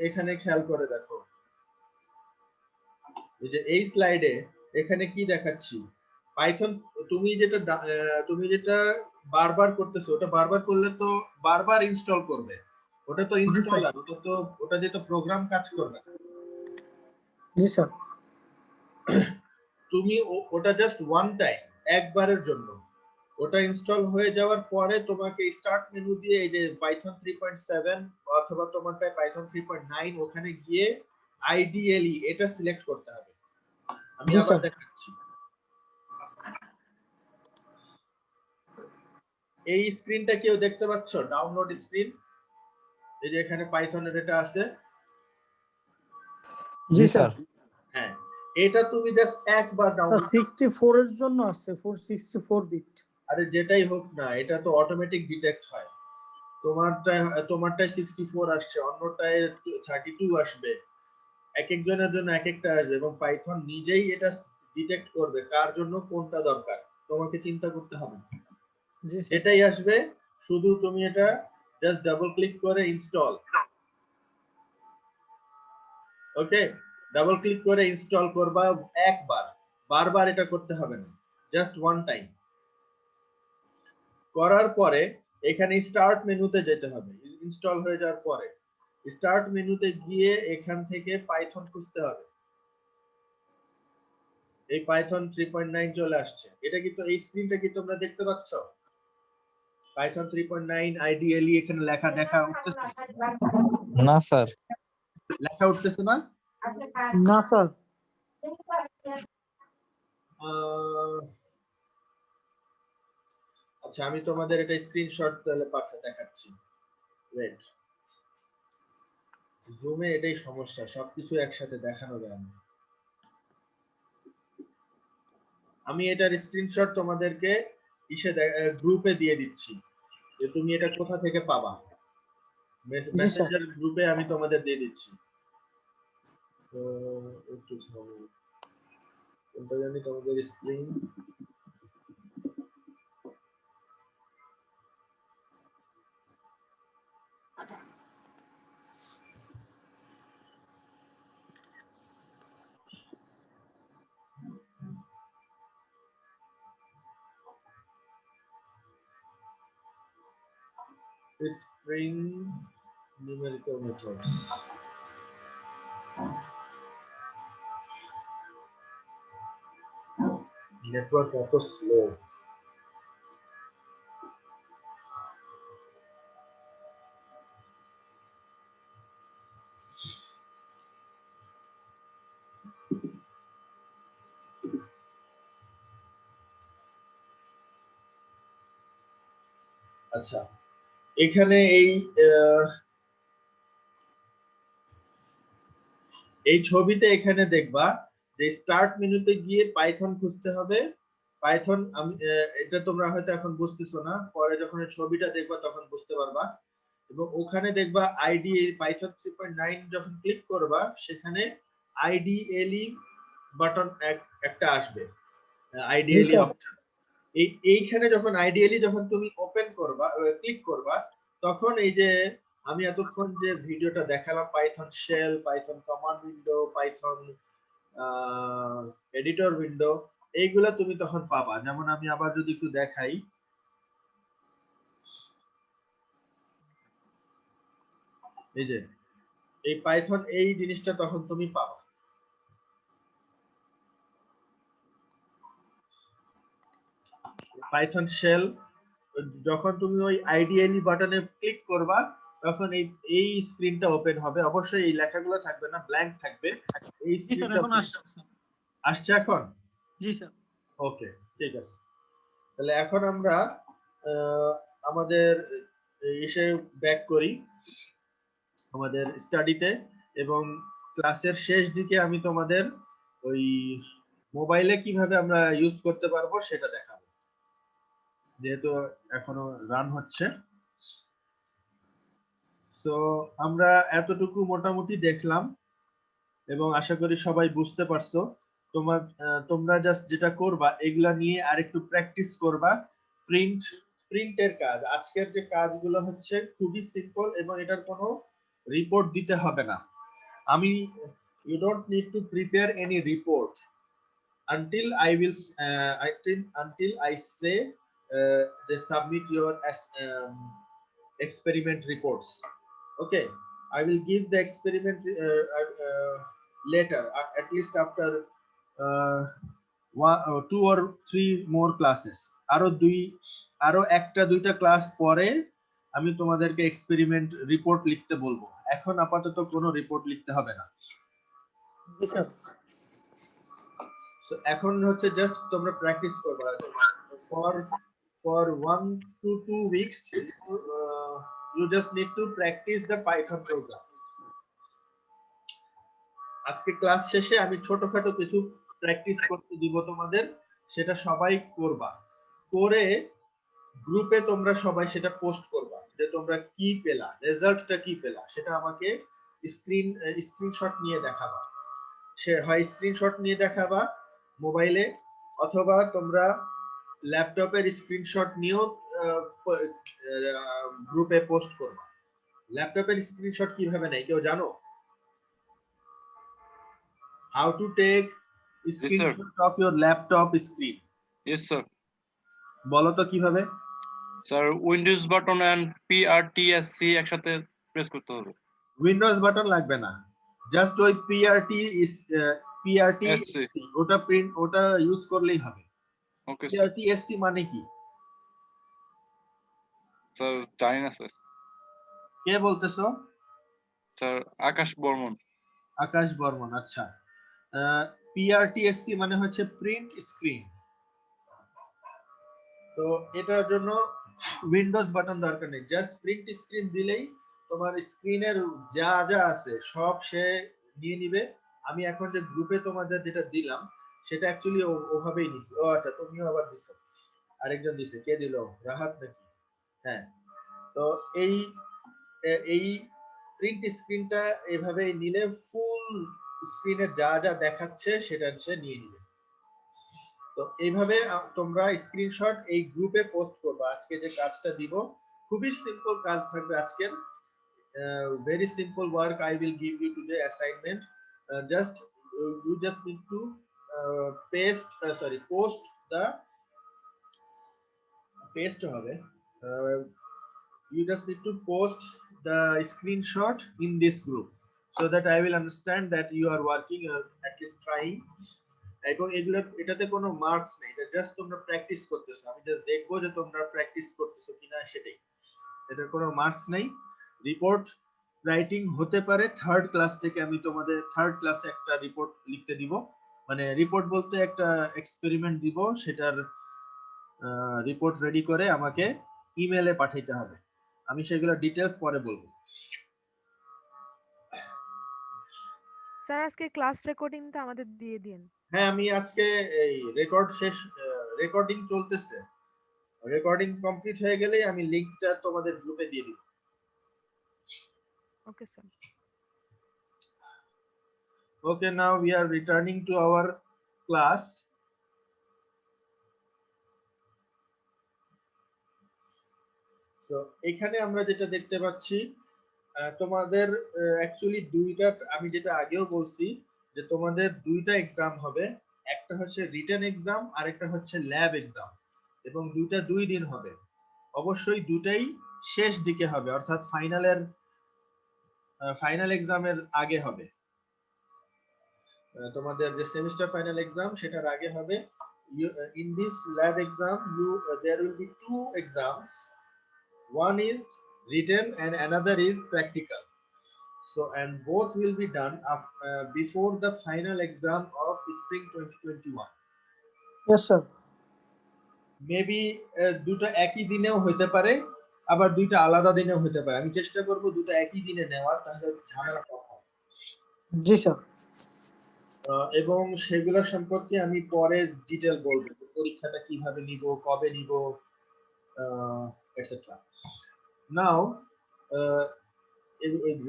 এখানে খেয়াল করে দেখো, এই যে এই স্লাইডে এখানে কি দেখাচ্ছি, পাইথন তুমি যেটা বারবার করতেছো, ওটা বারবার করলে তো বারবার ইনস্টল করবে, ওটা তো ইনস্টলার, ওটা যেটা প্রোগ্রাম কাজ করবে। জি স্যার। তুমি ওটা জাস্ট ওয়ান টাইম, একবারের জন্য, ওটা ইনস্টল হয়ে যাওয়ার পরে তোমাকে স্টার্ট মেনু দিয়ে এই যে পাইথন 3.7 অথবা তোমারটায় পাইথন 3.9 ওখানে গিয়ে আইডিয়ালি এটা সিলেক্ট করতে হবে। আমি আবার দেখাচ্ছি, এই স্ক্রিনটা কেউ দেখতে পাচ্ছ? ডাউনলোড স্ক্রিন, এই যে এখানে পাইথনের এটা আছে। জি স্যার। হ্যাঁ, এটা তুমি জাস্ট একবার ডাউনলোড। 64 এর জন্য আছে 464 বিট। আরে যেটাই হোক না, এটা তো অটোমেটিক ডিটেক্ট হয়। তোমারটায় 64 আসছে, অন্যটায় 32 আসবে, এক একজনের জন্য এক একটা আসবে, এবং পাইথন নিজেই এটা ডিটেক্ট করবে কার জন্য কোনটা দরকার, তোমাকে চিন্তা করতে হবে না। জি স্যার। এটাই আসবে, শুধু তুমি এটা জাস্ট ডাবল ক্লিক করে ইনস্টল। ওকে, ডাবল ক্লিক করে ইনস্টল করবা একবার, বারবার এটা করতে হবে না, জাস্ট ওয়ান টাইম। করার পরে এখানে স্টার্ট মেনুতে যেতে হবে, ইনস্টল হয়ে যাওয়ার পরে স্টার্ট মেনুতে গিয়ে এখান থেকে পাইথন খুঁজতে হবে। এই পাইথন 3.9 চলে আসছে। এটা কি তো এই স্ক্রিনটা কি তোমরা দেখতে পাচ্ছ? পাইথন 3.9 আইডিয়ালি এখানে লেখা দেখা উঠতেছে না স্যার। লেখা উঠতেছে না? না স্যার। আচ্ছা, আমি তোমাদের এটা স্ক্রিনশট তাহলে দেখাচ্ছি। ওয়েট, জুমে এটাই সমস্যা, সবকিছু একসাথে দেখানো যায় না। আমি এটার স্ক্রিনশট তোমাদেরকে গ্রুপে দিয়ে দিচ্ছি, যে তুমি এটা কোথা থেকে পাবা। মেসেঞ্জার গ্রুপে আমি তোমাদের দিয়ে দিচ্ছি। তো একটু কোনটা জানি তোমাদের screen, string numerical methods. Network এত স্লো। আচ্ছা, এখানে এই এই ছবিতে এখানে দেখবা যে স্টার্ট মেনুতে গিয়ে পাইথন খুঁজতে হবে। পাইথন আমি এটা তোমরা হয়তো এখন বুঝতেছো না, পরে যখন এই ছবিটা দেখবা তখন বুঝতে পারবা। এবং ওখানে দেখবা আইডি পাইথন 3.9 যখন ক্লিক করবা সেখানে আইডিএলই বাটন একটা আসবে, জি আইডিএলই স্যার। অপশন। এইখানে যখন আইডিয়ালি যখন তুমি ওপেন করবা, ক্লিক করবা, তখন এই যে আমি এতক্ষণ যে ভিডিওটা দেখালাম Python shell, Python command window, Python editor window, এইগুলা তুমি তখন পাবা। যেমন আমি আবার যদি একটু দেখাই, এই যে এই পাইথন এই জিনিসটা তখন তুমি পাবা। পাইথন শেল যখন তুমি ওই আইডিয়ালি বাটনে ক্লিক করবা তখন এই স্ক্রিনটা ওপেন হবে। অবশ্যই এই লেখাগুলো থাকবে না, ব্ল্যাঙ্ক থাকবে। এই জি স্যার, স্ক্রিনটা এখন আসছে স্যার। আসছে এখন? জি স্যার। ওকে, ঠিক আছে। তাহলে এখন আমরা আমাদের এসে ব্যাক করি আমাদের স্টাডিতে, এবং ক্লাসের শেষ দিকে আমি তোমাদের ওই মোবাইলে কিভাবে আমরা ইউজ করতে পারবো সেটা দেখাবো, যেহেতু এখনো রান হচ্ছে। তো আমরা এতটুকু মোটামুটি দেখলাম এবং আশা করি সবাই বুঝতে পারছো। তোমরা জাস্ট যেটা করবা এগুলা নিয়ে আরেকটু প্র্যাকটিস করবা। প্রিন্টের কাজ, আজকের যে কাজগুলো হচ্ছে খুবই সিম্পল এবং এটার কোনো রিপোর্ট দিতে হবে না। You don't need to prepare any report until I say they submit your experiment reports. Okay, I will give the experiment later, at least after 2 or 3 more classes. আরো একটা দুইটা ক্লাস পরে আমি তোমাদেরকে এক্সপেরিমেন্ট রিপোর্ট লিখতে বলবো। এখন আপাতত কোনো রিপোর্ট লিখতে হবে না। জি স্যার। So এখন হচ্ছে জাস্ট তোমরা প্র্যাকটিস করবা for 1 to 2 weeks. You just need to practice the Python program. আজকে ক্লাস শেষে আমি ছোটখাটো কিছু প্র্যাকটিস করতে দিব তোমাদের, সেটা সবাই করবা। করে গ্রুপে তোমরা সবাই সেটা পোস্ট করবা যে তোমরা কি পেলা, রেজাল্টটা কি পেলা, সেটা আমাকে স্ক্রিনশট নিয়ে দেখাবা। সে হয় স্ক্রিনশট নিয়ে দেখাবা মোবাইলে, অথবা তোমরা ল্যাপটপের স্ক্রিনশট নিয়েও গ্রুপে পোস্ট করবা। ল্যাপটপের স্ক্রিনশট কিভাবে নেয় কেউ জানো? How to take screenshot of your laptop screen? Yes, sir. বলো তো কিভাবে? স্যার উইন্ডোজ বাটন এন্ড পিআরটিএসসি একসাথে প্রেস করতে হবে। উইন্ডোজ বাটন লাগবে না, জাস্ট ওই পিআরটিএসসি ওটা ইউজ করলেই হবে। Okay sir. পিআরটিএসসি মানে কি স্যার জানি না স্যার। কে বলতেছো? স্যার আকাশ বর্মন। আকাশ বর্মন, আচ্ছা। পিআরটিএসসি মানে হচ্ছে প্রিন্ট স্ক্রিন। তো এটার জন্য উইন্ডোজ বাটন দরকার নেই, জাস্ট প্রিন্ট স্ক্রিন দিলেই তোমার স্ক্রিনের যা যা আছে সব সে নিয়ে নিবে। আমি এখন যে গ্রুপে তোমাদের যেটা দিলাম সেটা অ্যাকচুয়ালি ওভাবেই নিছি। ও আচ্ছা, তুমিও আবার দিছো, আরেকজন দিছে, কে দিল? রাহাত নাকি? হ্যাঁ। তো এই প্রিন্ট স্ক্রিনটা এভাবে নিলে ফুল স্ক্রিনে যা যা দেখাচ্ছে সেটা সে নিয়ে নিবে। তো এইভাবে তোমরা স্ক্রিনশট এই গ্রুপে পোস্ট করবে। আজকে যে কাজটা দিব খুবই সিম্পল কাজ থাকবে আজকের, very simple work I will give you today assignment. You just need to post হবে, you just need to post the screenshot in this group so that I will understand that you are working, at least trying. এবং এটাতে কোনো marks নেই, এটা just তোমরা practice করতেছো। আমি just দেখবো যে তোমরা প্র্যাকটিস করতেছো কিনা, সেটাই। এটার কোনো মার্কস নেই। রিপোর্ট রাইটিং হতে পারে থার্ড ক্লাস থেকে আমি তোমাদের থার্ড ক্লাসে একটা রিপোর্ট লিখতে দিব, মানে রিপোর্ট বলতে একটা এক্সপেরিমেন্ট দিব, সেটার রিপোর্ট রেডি করে আমাকে ইমেলে পাঠাইতে হবে। আমি সেগুলো ডিটেইলস পরে বলবো। স্যার আজকে ক্লাস রেকর্ডিংটা আমাদের দিয়ে দিন। হ্যাঁ, আমি আজকে এই রেকর্ডিং চলতেছে। রেকর্ডিং কমপ্লিট হয়ে গেলেই আমি লিংকটা তোমাদের গ্রুপে দিয়ে দিব। Okay sir. Okay, now we are returning to our class. So এখানে আমরা যেটা দেখতে পাচ্ছি, তোমাদের অ্যাকচুয়ালি দুইটা, আমি যেটা আগেও বলছি যে তোমাদের দুইটা এক্সাম হবে, একটা হচ্ছে রিটেন এক্সাম আর একটা হচ্ছে ল্যাব এক্সাম, এবং দুইটা 2 দিন হবে। অবশ্যই দুটাই শেষ দিকে হবে, অর্থাৎ ফাইনাল এক্সামের আগে হবে। তোমাদের যে সেমিস্টার ফাইনাল এক্সাম সেটার আগে হবে। In this lab exam there will be 2 exams. One is written and another is practical. So and both will be done before the final exam of spring 2021. Yes sir. Maybe দুটো একই দিনেও হতে পারে, আবার দুইটা আলাদা দিনেও হতে পারে। আমি চেষ্টা করব দুটো একই দিনে নেওয়ার, তাহলে ঝামেলা কম হবে। জি স্যার। এবং সেগুলো সম্পর্কে আমি পরে ডিটেল বলবো, পরীক্ষাটা কিভাবে নিব, কবে নিব, এটসেট্রা। নাও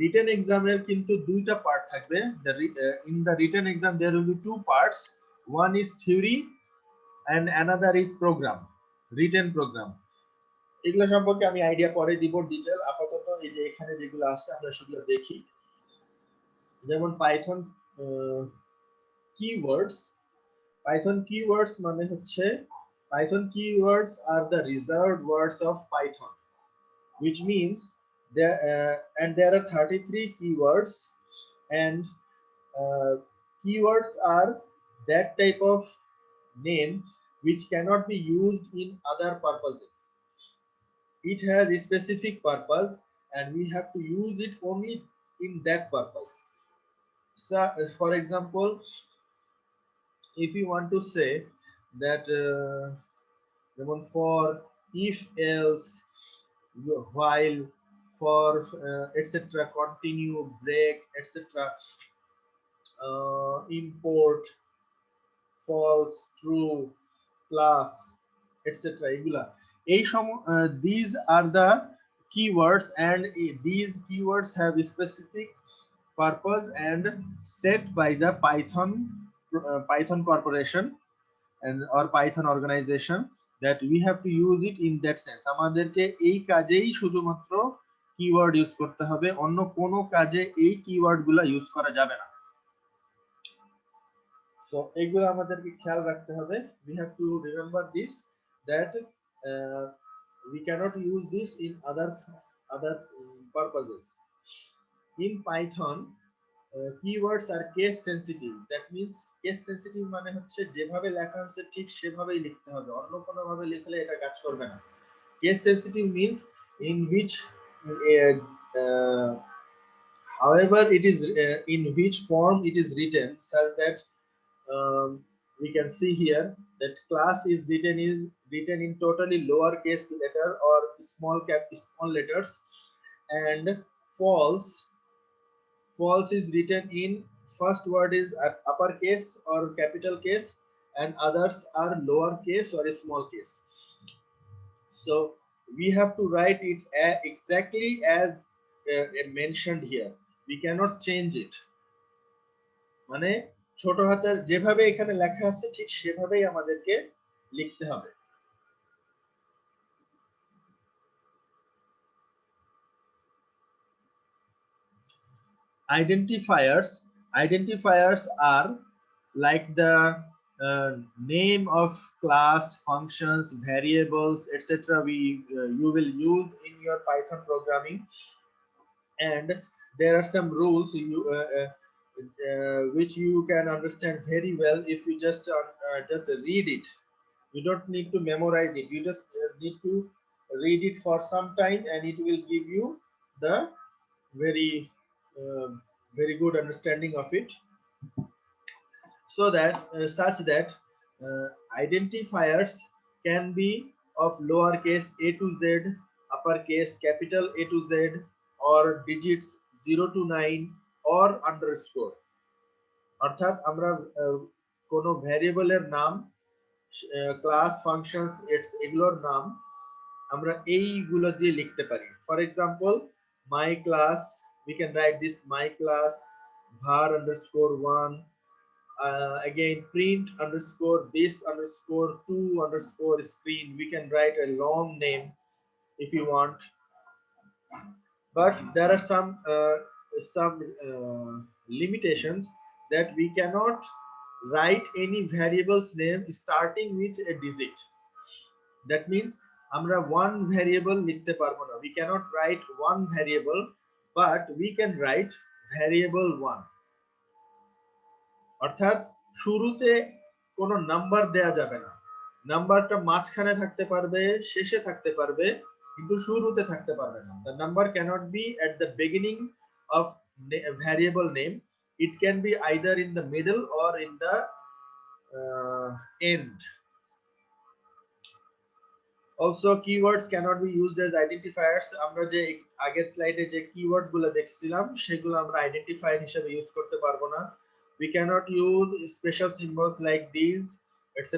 রিটেন এক্সামের কিন্তু দুইটা পার্ট থাকবে। In the written exam there will be 2 parts, one is theory and another is program, written program. এগুলো সম্পর্কে আমি আইডিয়া পরে দিব ডিটেল। আপাতত এই যে এখানে যেগুলো আছে আমরা সেগুলো দেখি। যেমন পাইথন keywords. Python keywords মানে হচ্ছে, Python keywords are the reserved words of Python, which means there are 33 keywords, and keywords are that type of name which cannot be used in other purposes. It has a specific purpose and we have to use it only in that purpose. So, for example, if you want to say that for, if, else, while, for, etc., continue, break, etc., import, false, true, class, etc., এগুলা এই these are the keywords, and these keywords have a specific purpose and set by the Python corporation and or Python organization, that we have to use it in that sense. আমাদেরকে এই কাজেই শুধুমাত্র keyword use করতে হবে, অন্য কোনো কাজে এই কিওয়ার্ড গুলা ইউজ করা যাবে না। সো এগুলো আমাদেরকে খেয়াল রাখতে হবে। we have to remember this, that we cannot use this in other purposes. In Python, keywords are case sensitive. That means case sensitive মানে হচ্ছে যেভাবে লেখা হচ্ছে ঠিক সেভাবেই লিখতে হবে, অন্য কোনো ভাবে লিখলে এটা কাজ করবে না। Case sensitive means in which however it is in which form it is written, such that we can see here that class is written in totally lowercase letter or small letters, and false is written in first word is uppercase or capital case, and others are lowercase or small case. So we have to write it exactly as mentioned here. We cannot change it. মানে ছোট হাতের যেভাবে এখানে লেখা আছে ঠিক সেভাবেই আমাদেরকে লিখতে হবে। Identifiers are like the name of class, functions, variables, etc. You will use in your Python programming, and there are some rules which you can understand very well if you just read it. You don't need to memorize it, you just need to read it for some time, and it will give you the very good understanding of it. So that such that identifiers can be of lowercase a to z, uppercase capital A to Z, or digits 0 to 9 or underscore. অর্থাৎ আমরা কোনো ভ্যারিয়েবলের নাম, class, functions, এগুলোর নাম আমরা এইগুলো দিয়ে লিখতে পারি। For example, my class, we can write this my class var underscore 1. Again, print underscore this underscore 2 underscore screen. We can write a long name if you want, but there are some limitations that we cannot write any variable's name starting with a digit. That means আমরা one variable লিখতে পারবো না। We cannot write one variable, but we can write variable 1. অর্থাৎ শুরুতে কোনো number দেয়া যাবে না। নাম্বারটা মাঝখানে থাকতে পারবে, শেষে থাকতে পারবে, কিন্তু শুরুতে থাকতে পারবে না। The number cannot be at the beginning of a variable name. It can be either in the middle or in the end. Also, keywords cannot be used as identifiers. আমরা যে আগের স্লাইডে যে কিওয়ার্ড গুলো দেখছিলাম সেগুলো আমরা আইডেন্টিফায়ার হিসেবে ইউজ করতে পারবো না। We cannot use special symbols like these, etc.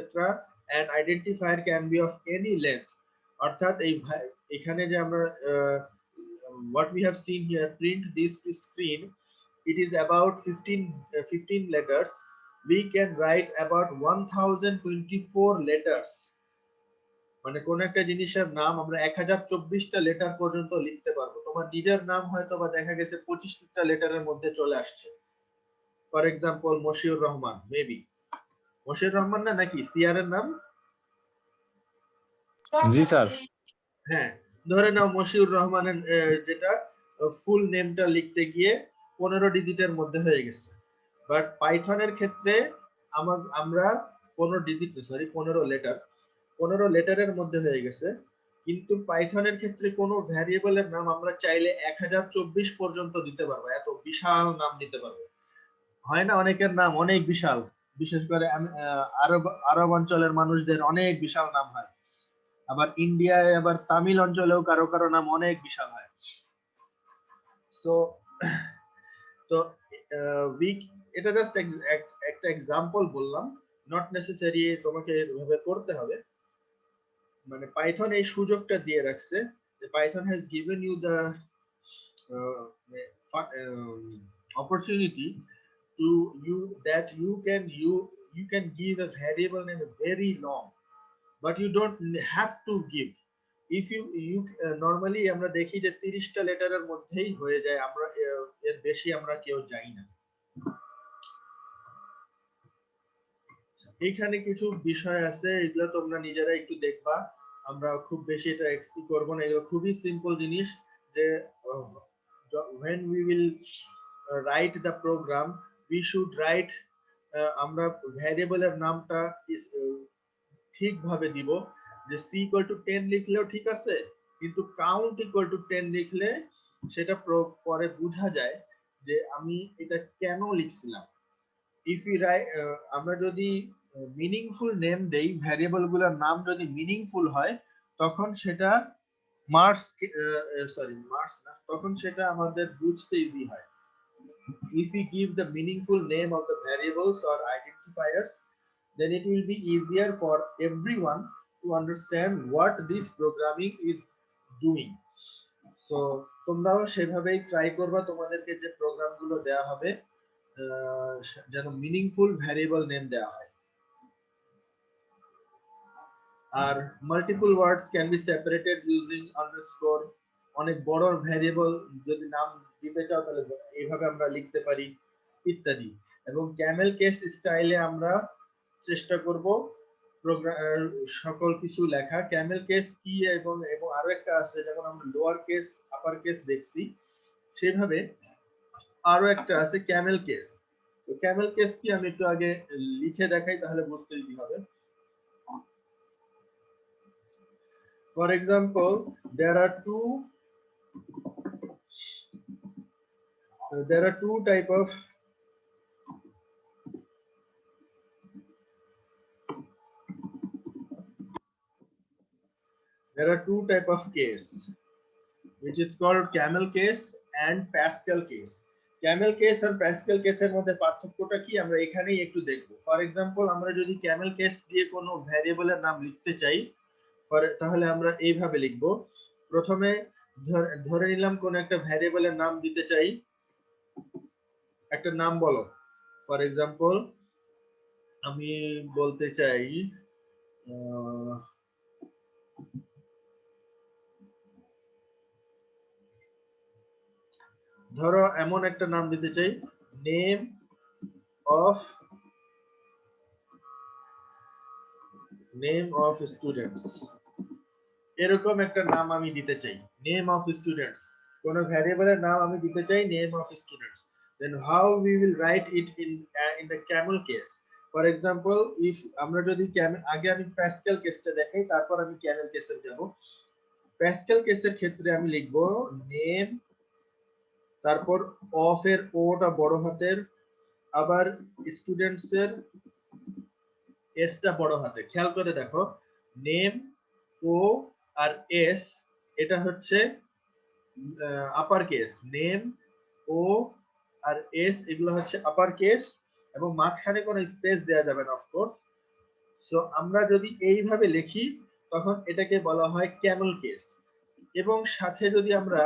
An identifier can be of any length. অর্থাৎ এখানে যে আমরা what we have seen here, print this to screen, it is about 15 letters. We can write about 1024 letters. মানে কোন একটা জিনিসের নাম আমরা 1024টা লেটার পর্যন্ত লিখতে পারবো। তোমার নিজের নাম হয়তো বা দেখা গেছে 25টা লেটারের মধ্যে চলে আসছে। For example, Moshiur Rahman, maybe Moshiur Rahman না নাকি সিআর এর নাম? জি স্যার। হ্যাঁ, ধরে নাও মশিউর রহমানের যেটা ফুল নেমটা লিখতে গিয়ে 15 ডিজিটের মধ্যে হয়ে গেছে। বাট পাইথনের ক্ষেত্রে আমরা 15 লেটারের মধ্যে হয়ে গেছে, কিন্তু পাইথনের ক্ষেত্রে কোনো ভ্যারিয়েবলের নাম আমরা চাইলে 1024 পর্যন্ত দিতে পারবো। এত বিশাল নাম দিতে পারবো। হয় না অনেকের নাম অনেক বিশাল, বিশেষ করে আরব অঞ্চলের মানুষদের অনেক বিশাল নাম হয়। আবার ইন্ডিয়ায় আবার তামিল অঞ্চলেও কারো কারো নাম অনেক বিশাল হয়। তো এটা জাস্ট একটা এক্সাম্পল বললাম, নট নেসেসারি তোমাকে এভাবে করতে হবে। মানে পাইথন এই সুযোগটা দিয়ে রাখছে যে Python has given you the opportunity to you can give a variable name very long, but you don't have to give. If you normally আমরা দেখি যে 30টা লেটারের মধ্যেই হয়ে যায়, আমরা এর বেশি আমরা কেউ যাই না। এখানে কিছু বিষয় আছে, এগুলো তোমরা নিজেরা একটু দেখবা। আমরা খুব বেশি এটা এক্সপ্লেইন করব না, এগুলো খুবই সিম্পল জিনিস। যে when we will write the program, we should write আমরা ভ্যারিয়েবলের নামটা ঠিকভাবে দিব। যে c = 10 লিখলেও ঠিক আছে, কিন্তু count = 10 লিখলে সেটা পরে বোঝা যায় যে আমি এটা কেন লিখছিলাম। if we write আমরা যদি মিনিংফুল নেম দেই, ভ্যারিয়েবল গুলোর নাম যদি মিনিংফুল হয়, তখন সেটা তখন সেটা আমাদের বুঝতে ইজি হয়। if we give the meaningful name of the variables or identifiers, then it will be easier for everyone to understand what this programming is doing. So তোমরাও সেভাবেই ট্রাই করবা, তোমাদেরকে যে প্রোগ্রামগুলো দেয়া হবে যেন মিনিংফুল ভ্যারিয়েবল নেম দেয়া হয়। আর multiple words can be separated using underscore. অনেক বড় ভ্যারিয়েবল যদি নাম দিতে চাও তাহলে এইভাবে আমরা লিখতে পারি ইত্যাদি। এবং ক্যামেল কেস স্টাইলে আমরা চেষ্টা করব সকল কিছু লেখা। ক্যামেল কেস কি এবং আরো একটা আছে, যেমন আমরা লোয়ার কেস আপার কেস দেখছি, সেভাবে আরো একটা আছে ক্যামেল কেস। তো ক্যামেল কেস কি আমি একটু আগে লিখে দেখাই, তাহলে বুঝতে ইজি হবে। For example, there are two type of case, which is called camel case and Pascal case. Camel case আর প্যাসকেল কেসের মধ্যে পার্থক্যটা কি আমরা এখানেই একটু দেখব। ফর এক্সাম্পল আমরা যদি ক্যামেল কেস দিয়ে কোনো ভ্যারিয়েবলের নাম লিখতে চাই তাহলে আমরা এইভাবে লিখব। প্রথমে ধরে নিলাম কোন একটা ভ্যারিয়েবলের নাম দিতে চাই, একটা নাম বলো। ফর এক্সাম্পল আমি বলতে চাই ধরো এমন একটা নাম দিতে চাই, নেম অফ স্টুডেন্টস, এরকম একটা নাম আমি দিতে চাই, নেম অফ স্টুডেন্টস। কোন ভ্যারিয়েবলের নাম আমি দিতে চাই name of students. then how we will write it in the camel case. For example, if আমরা যদি আগে আমি প্যাসকেল কেসটা দেখাই, তারপর আমি ক্যামেল কেসে যাব। প্যাসকেল কেসের ক্ষেত্রে আমি লিখব নেম, তারপর অফ এর ওটা বড় হাতের, আবার স্টুডেন্টস এর এসটা বড় হাতের। খেয়াল করে দেখো, নেম ও আর এস এটা হচ্ছে আপার কেস, নেম ও আর এস এগুলো হচ্ছে আপার কেস, এবং মাঝখানে কোনো স্পেস দেওয়া যাবে না অফকোর্স। সো আমরা যদি এইভাবে লিখি তখন এটাকে বলা হয় ক্যামেল কেস। এবং সাথে যদি আমরা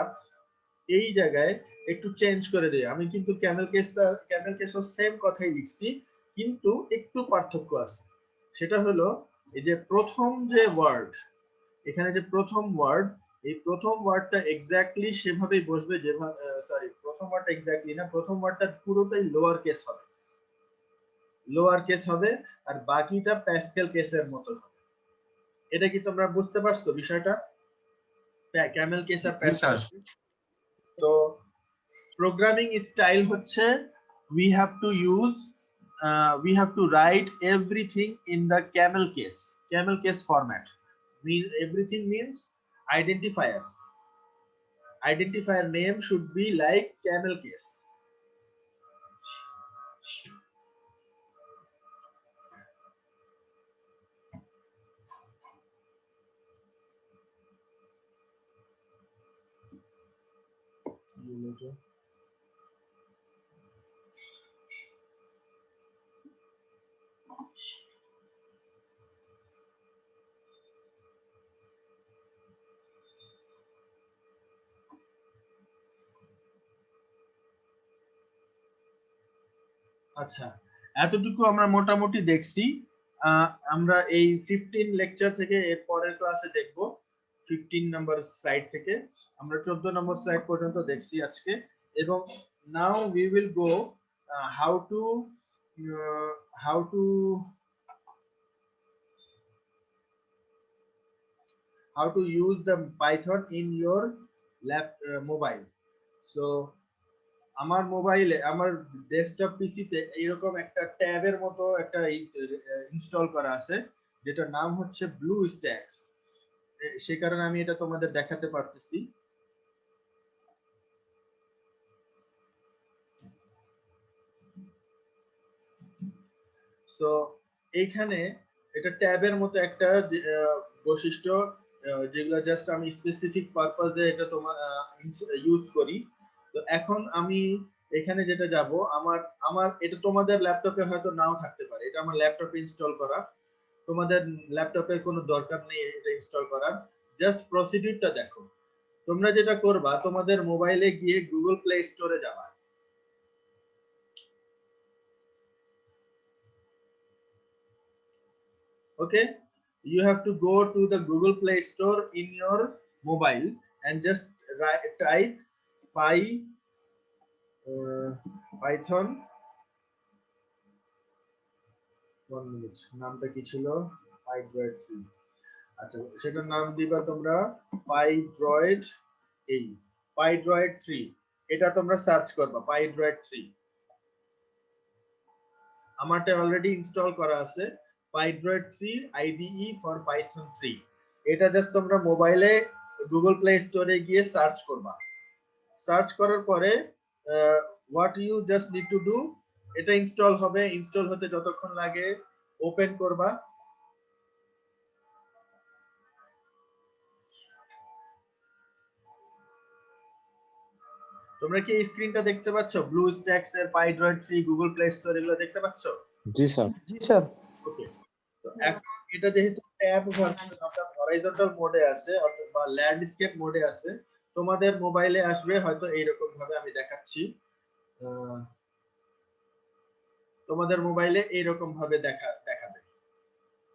এই জায়গায় একটু চেঞ্জ করে দিই, আমি কিন্তু ক্যামেল কেসও সেম কথাই লিখছি, কিন্তু একটু পার্থক্য আছে। সেটা হলো এই যে প্রথম যে ওয়ার্ড, এখানে যে প্রথম ওয়ার্ড, এই প্রথম ওয়ার্ডটা এক্স্যাক্টলি সেভাবেই বসবে যেভাবে, সরি প্রথম ওয়ার্ডটা এক্স্যাক্টলি না, প্রথম ওয়ার্ডটা পুরোটাই লোয়ার কেস হবে, লোয়ার কেস হবে, আর বাকিটা প্যাসকেল কেসের মতো হবে। এটা কি তোমরা বুঝতে পারছো বিষয়টা, ক্যামেল কেস আর প্যাসকেল? তো প্রোগ্রামিং স্টাইল হচ্ছে we have to write everything in the camel case format. Everything means identifier name should be like camel case. আচ্ছা, এতটুকু আমরা মোটামুটি দেখছি। আমরা এই 15 লেকচার থেকে এর পরের ক্লাসে দেখব 15 নাম্বার স্লাইড থেকে। আমরা 14 নম্বর স্লাইড পর্যন্ত দেখছি আজকে। এবং now we will go how to use the Python in your mobile. So আমার মোবাইলে, আমার ডেস্কটপ পিসিতে এরকম একটা ট্যাবের মতো একটা ইনস্টল করা আছে, যেটার নাম হচ্ছে ব্লু স্ট্যাকস। সে কারণে আমি এটা তোমাদের দেখাতে পারতেছি। সো এইখানে এটা ট্যাবের মতো একটা বৈশিষ্ট্য, যেগুলো জাস্ট আমি স্পেসিফিক পারপাসে এটা তোমার ইউজ করি। তো এখন আমি এখানে যেটা যাব, আমার এটা তোমাদের ল্যাপটপে হয়তো নাও থাকতে পারে, এটা আমার ল্যাপটপে ইনস্টল করা, তোমাদের ল্যাপটপের কোনো দরকার নেই এটা ইনস্টল করার। জাস্ট প্রসিডিউরটা দেখো। তোমরা যেটা করবা, তোমাদের মোবাইলে গিয়ে গুগল প্লে স্টোরে যাবা। Okay, you have to go to the Google Play Store in your mobile and just type Python, 1 minute, নামটা কি ছিল, PyDroid 3। আচ্ছা, সেটার নাম দিবা তোমরা PyDroid 3, এটা তোমরা সার্চ করবা PyDroid 3। আমারটা অলরেডি ইনস্টল করা আছে, PyDroid 3 IDE for Python 3। এটা জাস্ট তোমরা মোবাইলে গুগল প্লে স্টোরে গিয়ে সার্চ করবা। সার্চ করার পরে what you just need to do, এটা ইনস্টল হবে। ইনস্টল হতে যতক্ষণ লাগে ওপেন করবা। তোমরা কি এই স্ক্রিনটা দেখতে পাচ্ছ? ব্লু স্ট্যাকস এর পাইড্রয়েড 3 গুগল প্লে স্টোর এগুলো দেখতে পাচ্ছ? জি স্যার। জি স্যার। ওকে, তো এখন এটা যেহেতু ট্যাব ভার্সন অর্থাৎ হরাইজন্টাল মোডে আছে অথবা ল্যান্ডস্কেপ মোডে আছে, তোমাদের মোবাইলে আসবে হয়তো এইরকম ভাবে আমি দেখাচ্ছি। তোমাদের মোবাইলে এইরকম ভাবে দেখাবে।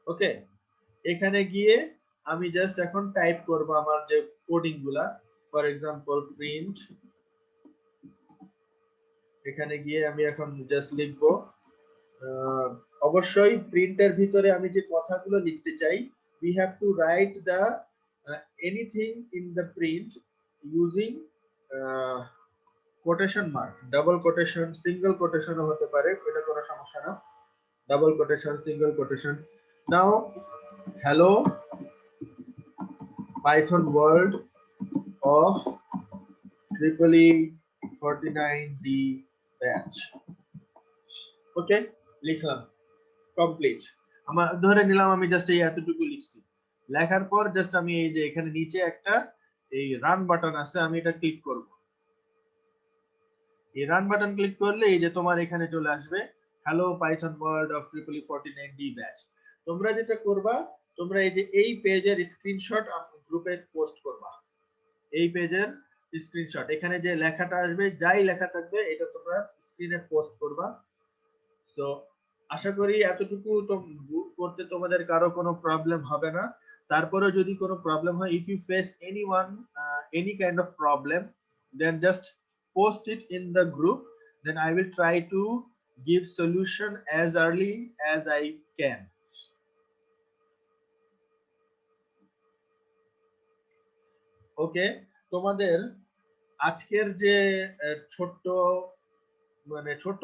ওকে, এখানে গিয়ে আমি জাস্ট এখন টাইপ করব আমার যে কোডিং গুলা, ফর এক্সাম্পল প্রিন্ট। এখানে গিয়ে আমি এখন জাস্ট লিখবো, অবশ্যই প্রিন্টের ভিতরে আমি যে কথাগুলো লিখতে চাই, we have to write the anything in the print using quotation mark, double quotation, single quotation ও হতে পারে, এটা কোনো সমস্যা না, double quotation, single quotation. Now hello Python world of EEE 49D batch. ওকে, লিখলাম, কমপ্লিট। আমার ধরে নিলাম আমি জাস্ট এই এতটুকু লিখছি। লেখার পর জাস্ট আমি এই যে এখানে নিচে একটা এই রান বাটন আছে, আমি এটা ক্লিক করব। এই রান বাটন ক্লিক করলে এই যে তোমার এখানে চলে আসবে hello Python world of EEE 49D batch. তোমরা যেটা করবা, তোমরা এই যে এই পেজের স্ক্রিনশট গ্রুপে পোস্ট করবা। এই পেজের স্ক্রিনশট, এখানে যে লেখাটা আসবে, যাই লেখা থাকবে, এটা তোমরা স্ক্রিনে পোস্ট করবা। তো আশা করি এতটুকু তো করতে তোমাদের কারো কোনো প্রবলেম হবে না। তারপরে যদি কোনো প্রবলেম হয়, if you face anyone any kind of problem, then just post it in the group, then I will try to give solution as early as I can. ওকে, তোমাদের আজকের যে ছোট্ট মানে ছোট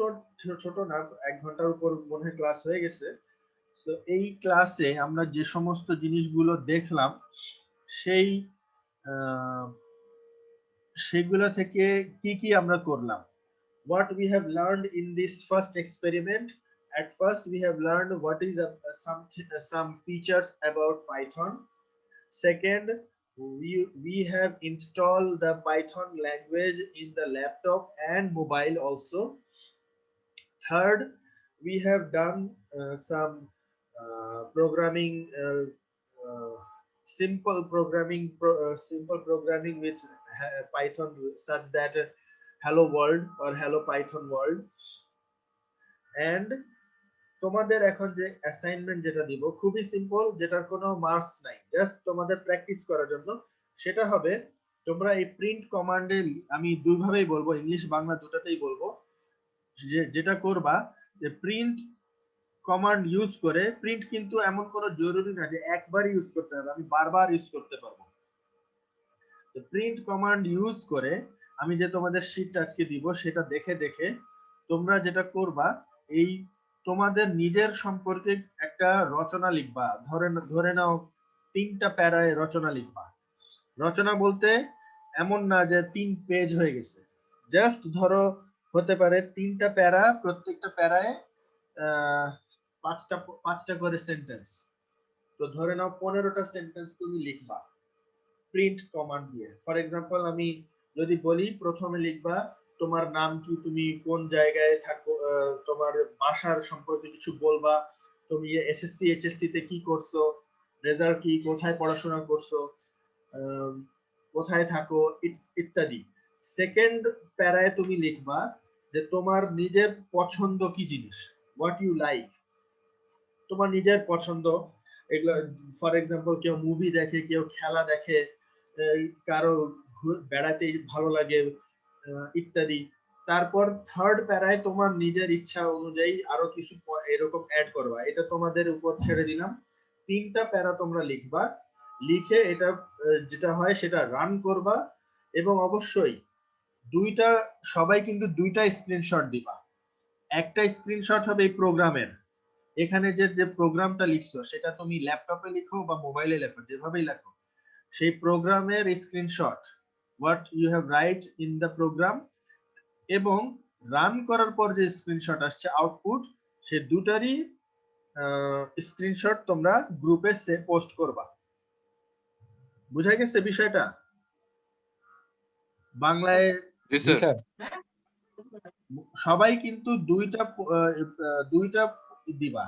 ছোট না, 1 ঘন্টার উপর মনে হয় ক্লাস হয়ে গেছে। তো এই ক্লাসে আমরা যে সমস্ত জিনিসগুলো দেখলাম, সেই সেগুলো থেকে কি কি আমরা করলাম, what we have learned in this first experiment. At first we have learned what is some features about Python. Second, we have installed the Python language in the laptop and mobile also. Third, we have done some programming, simple programming with Python, such that hello world or hello Python world. And তোমাদের এখন যে assignment যেটা দিব খুবই simple, যেটার কোনো marks নাই, just তোমাদের প্র্যাকটিস করার জন্য। সেটা হবে, তোমরা এই প্রিন্ট কমান্ডে, আমি দুইভাবেই বলবো, ইংলিশ বাংলা দুটাতেই বলবো, যেটা করবা যে প্রিন্ট কমান্ড ইউজ করে, প্রিন্ট কিন্তু এমন কোনো জরুরি না যে একবার ইউজ করতে হবে, আমি বারবার ইউজ করতে পারবো। তো প্রিন্ট কমান্ড ইউজ করে আমি যে তোমাদের শীটটা আজকে দিব, সেটা দেখে দেখে তোমরা যেটা করবা, এই তোমাদের নিজের সম্পর্কে একটা রচনা লিখবা। ধরে নাও 3টা প্যারায় রচনা লিখবা। রচনা বলতে এমন না যে 3 পেজ হয়ে গেছে, জাস্ট ধরো হতে পারে 3টা প্যারা, প্রত্যেকটা প্যারায় 5টা করে সেন্টেন্স। তো ধরে নাও 15টা সেন্টেন্স তুমি লিখবা প্রিন্ট কমান্ড দিয়ে। ফর এক্সাম্পল আমি যদি বলি, প্রথমে লিখবা তোমার নাম কি, তুমি কোন জায়গায় থাকো, তোমার বাসার সম্পর্কে কিছু বলবা, তুমি এসএসসি এইচএসসি তে কি করছো, রেজাল্ট কি, কোথায় পড়াশোনা করছো, কোথায় থাকো, ইত্যাদি। সেকেন্ড প্যারায় তুমি লিখবা যে তোমার নিজের পছন্দ কি জিনিস, হোয়াট ইউ লাইক, তোমার নিজের পছন্দ এগুলো। ফর এক্সাম্পল কেউ মুভি দেখে, কেউ খেলা দেখে, কারো বেড়াতে ভালো লাগে, ইত্যাদি। তারপর থার্ড প্যারায় তোমার নিজের ইচ্ছা অনুযায়ী আরো কিছু এরকম অ্যাড করবা, এটা তোমাদের উপর ছেড়ে দিলাম। 3টা প্যারা তোমরা লিখবা, লিখে এটা যেটা হয় সেটা রান করবা, এবং অবশ্যই সবাই কিন্তু 2টা স্ক্রিনশট দিবা। একটা স্ক্রিনশট হবে এই প্রোগ্রামের, এখানে যে প্রোগ্রামটা লিখছো সেটা তুমি ল্যাপটপে লিখো বা মোবাইলে লেখো, যেভাবেই লেখো, সেই প্রোগ্রামের screenshot, what you have write in the program, এবং রান করার পর যে স্ক্রিনশট আসছে আউটপুট, সে দুটারই স্ক্রিনশট তোমরা গ্রুপে পোস্ট করবা। বুঝা গেছে বিষয়টা? বাংলায় জি জি স্যার। স্যার। সবাই কিন্তু দুইটা দিবা,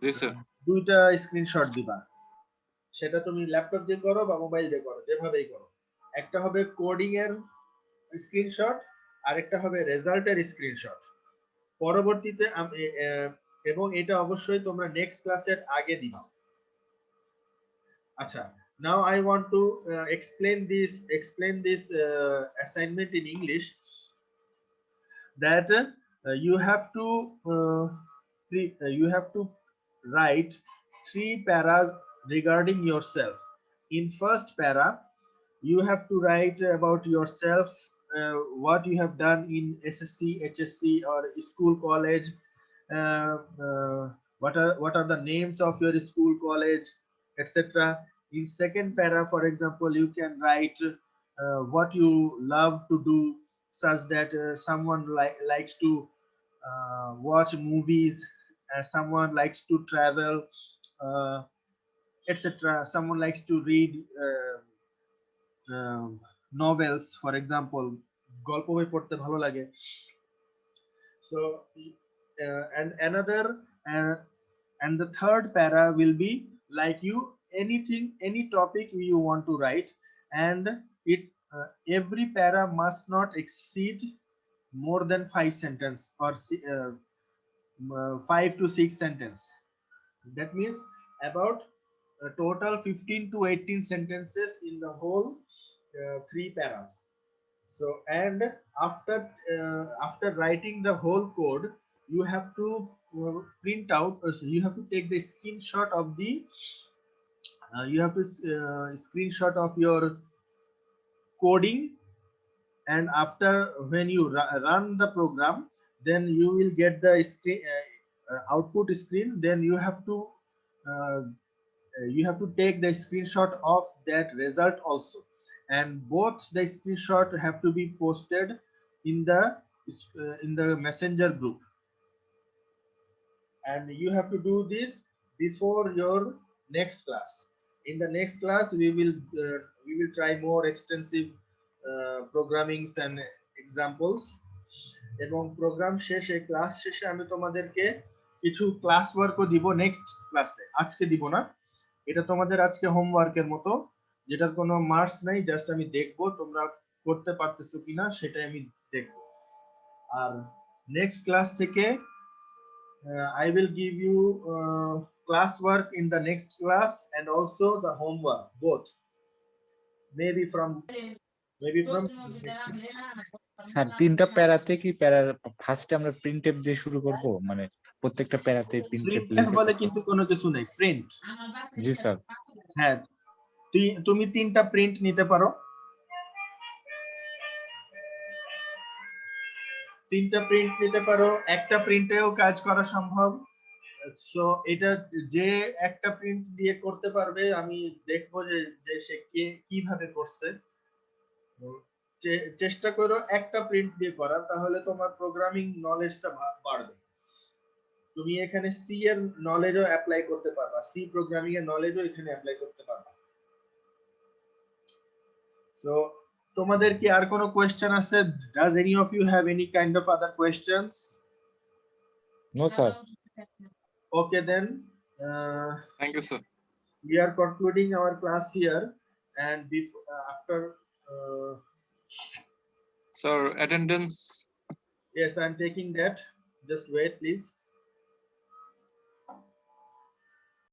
জি স্যার। দুইটা স্ক্রিনশট দিবা। সেটা তুমি ল্যাপটপ দিয়ে করো বা মোবাইল দিয়ে করো, যেভাবেই করো। একটা হবে কোডিং এর স্ক্রিনশট, আরেকটা হবে রেজাল্টের স্ক্রিনশট। পরবর্তীতে এবং এটা অবশ্যই তোমরা নেক্সট ক্লাসের আগে দিবা। আচ্ছা, now I want to explain this assignment in English, that you have to write 3 paras regarding yourself. In first para, you have to write about yourself, what you have done in SSC, HSC, or school, college. What are the names of your school, college, etc. In second para, for example, you can write what you love to do, such that someone likes to watch movies, someone likes to travel, etc. Someone likes to read novels, for example, গল্প বই পড়তে ভালো লাগে। So and the third para will be like any topic you want to write, and every para must not exceed more than 5 sentence, or 5 to 6 sentence. That means about total 15 to 18 sentences in the whole 3 paras. So, and after writing the whole code, you have to print out, you have to take the screenshot of the screenshot of your coding, and after, when you run the program, then you will get the output screen. Then you have to take the screenshot of that result also, and both the screenshot have to be posted in the messenger group, and you have to do this before your next class. In the next class, we will try more extensive programmings and examples. এবং programme শেষে, class শেষে আমি তোমাদেরকে কিছু class ওয়ার্কও দিব next ক্লাসে, আজকে দিব না। এটা তোমাদের আজকে হোমওয়ার্কের মতো, যেটার কোনো মার্কস নাই, জাস্ট আমি দেখবো তোমরা করতে পারতেছো কিনা, সেটাই আমি দেখবো। আর নেক্সট ক্লাস থেকে I will give you class work in the next class, and also the homework, both, maybe from sir 3টা প্যারাতে কি প্যারার ফার্স্টে আমরা প্রিন্ট টেপ দিয়ে শুরু করব, মানে প্রত্যেকটা প্যারাতে প্রিন্ট টেপ প্রিন্ট বলে কিন্তু কোনো কিছু নেই, প্রিন্ট। জি স্যার। হ্যাঁ, তুমি 3টা প্রিন্ট নিতে পারো, 3টা প্রিন্ট নিতে পারো, একটা প্রিন্টেও কাজ করা সম্ভব। সো এটা যে একটা প্রিন্ট দিয়ে করতে পারবে, আমি দেখবো যে সে কিভাবে করছে। চেষ্টা করো একটা প্রিন্ট দিয়ে করার, তাহলে তোমার প্রোগ্রামিং নলেজটা বাড়বে। তুমি এখানে সি এর নলেজও অ্যাপ্লাই করতে পারবা, সি প্রোগ্রামিং এর নলেজও এখানে অ্যাপ্লাই করতে পারবা। সো তোমাদের কি আর কোনো কোয়েশ্চেন আছে? Does any of you have any kind of other questions? No sir. Okay, then thank you sir. we are concluding our class here, and after sir attendance. yes, I'm taking that. Just wait, please.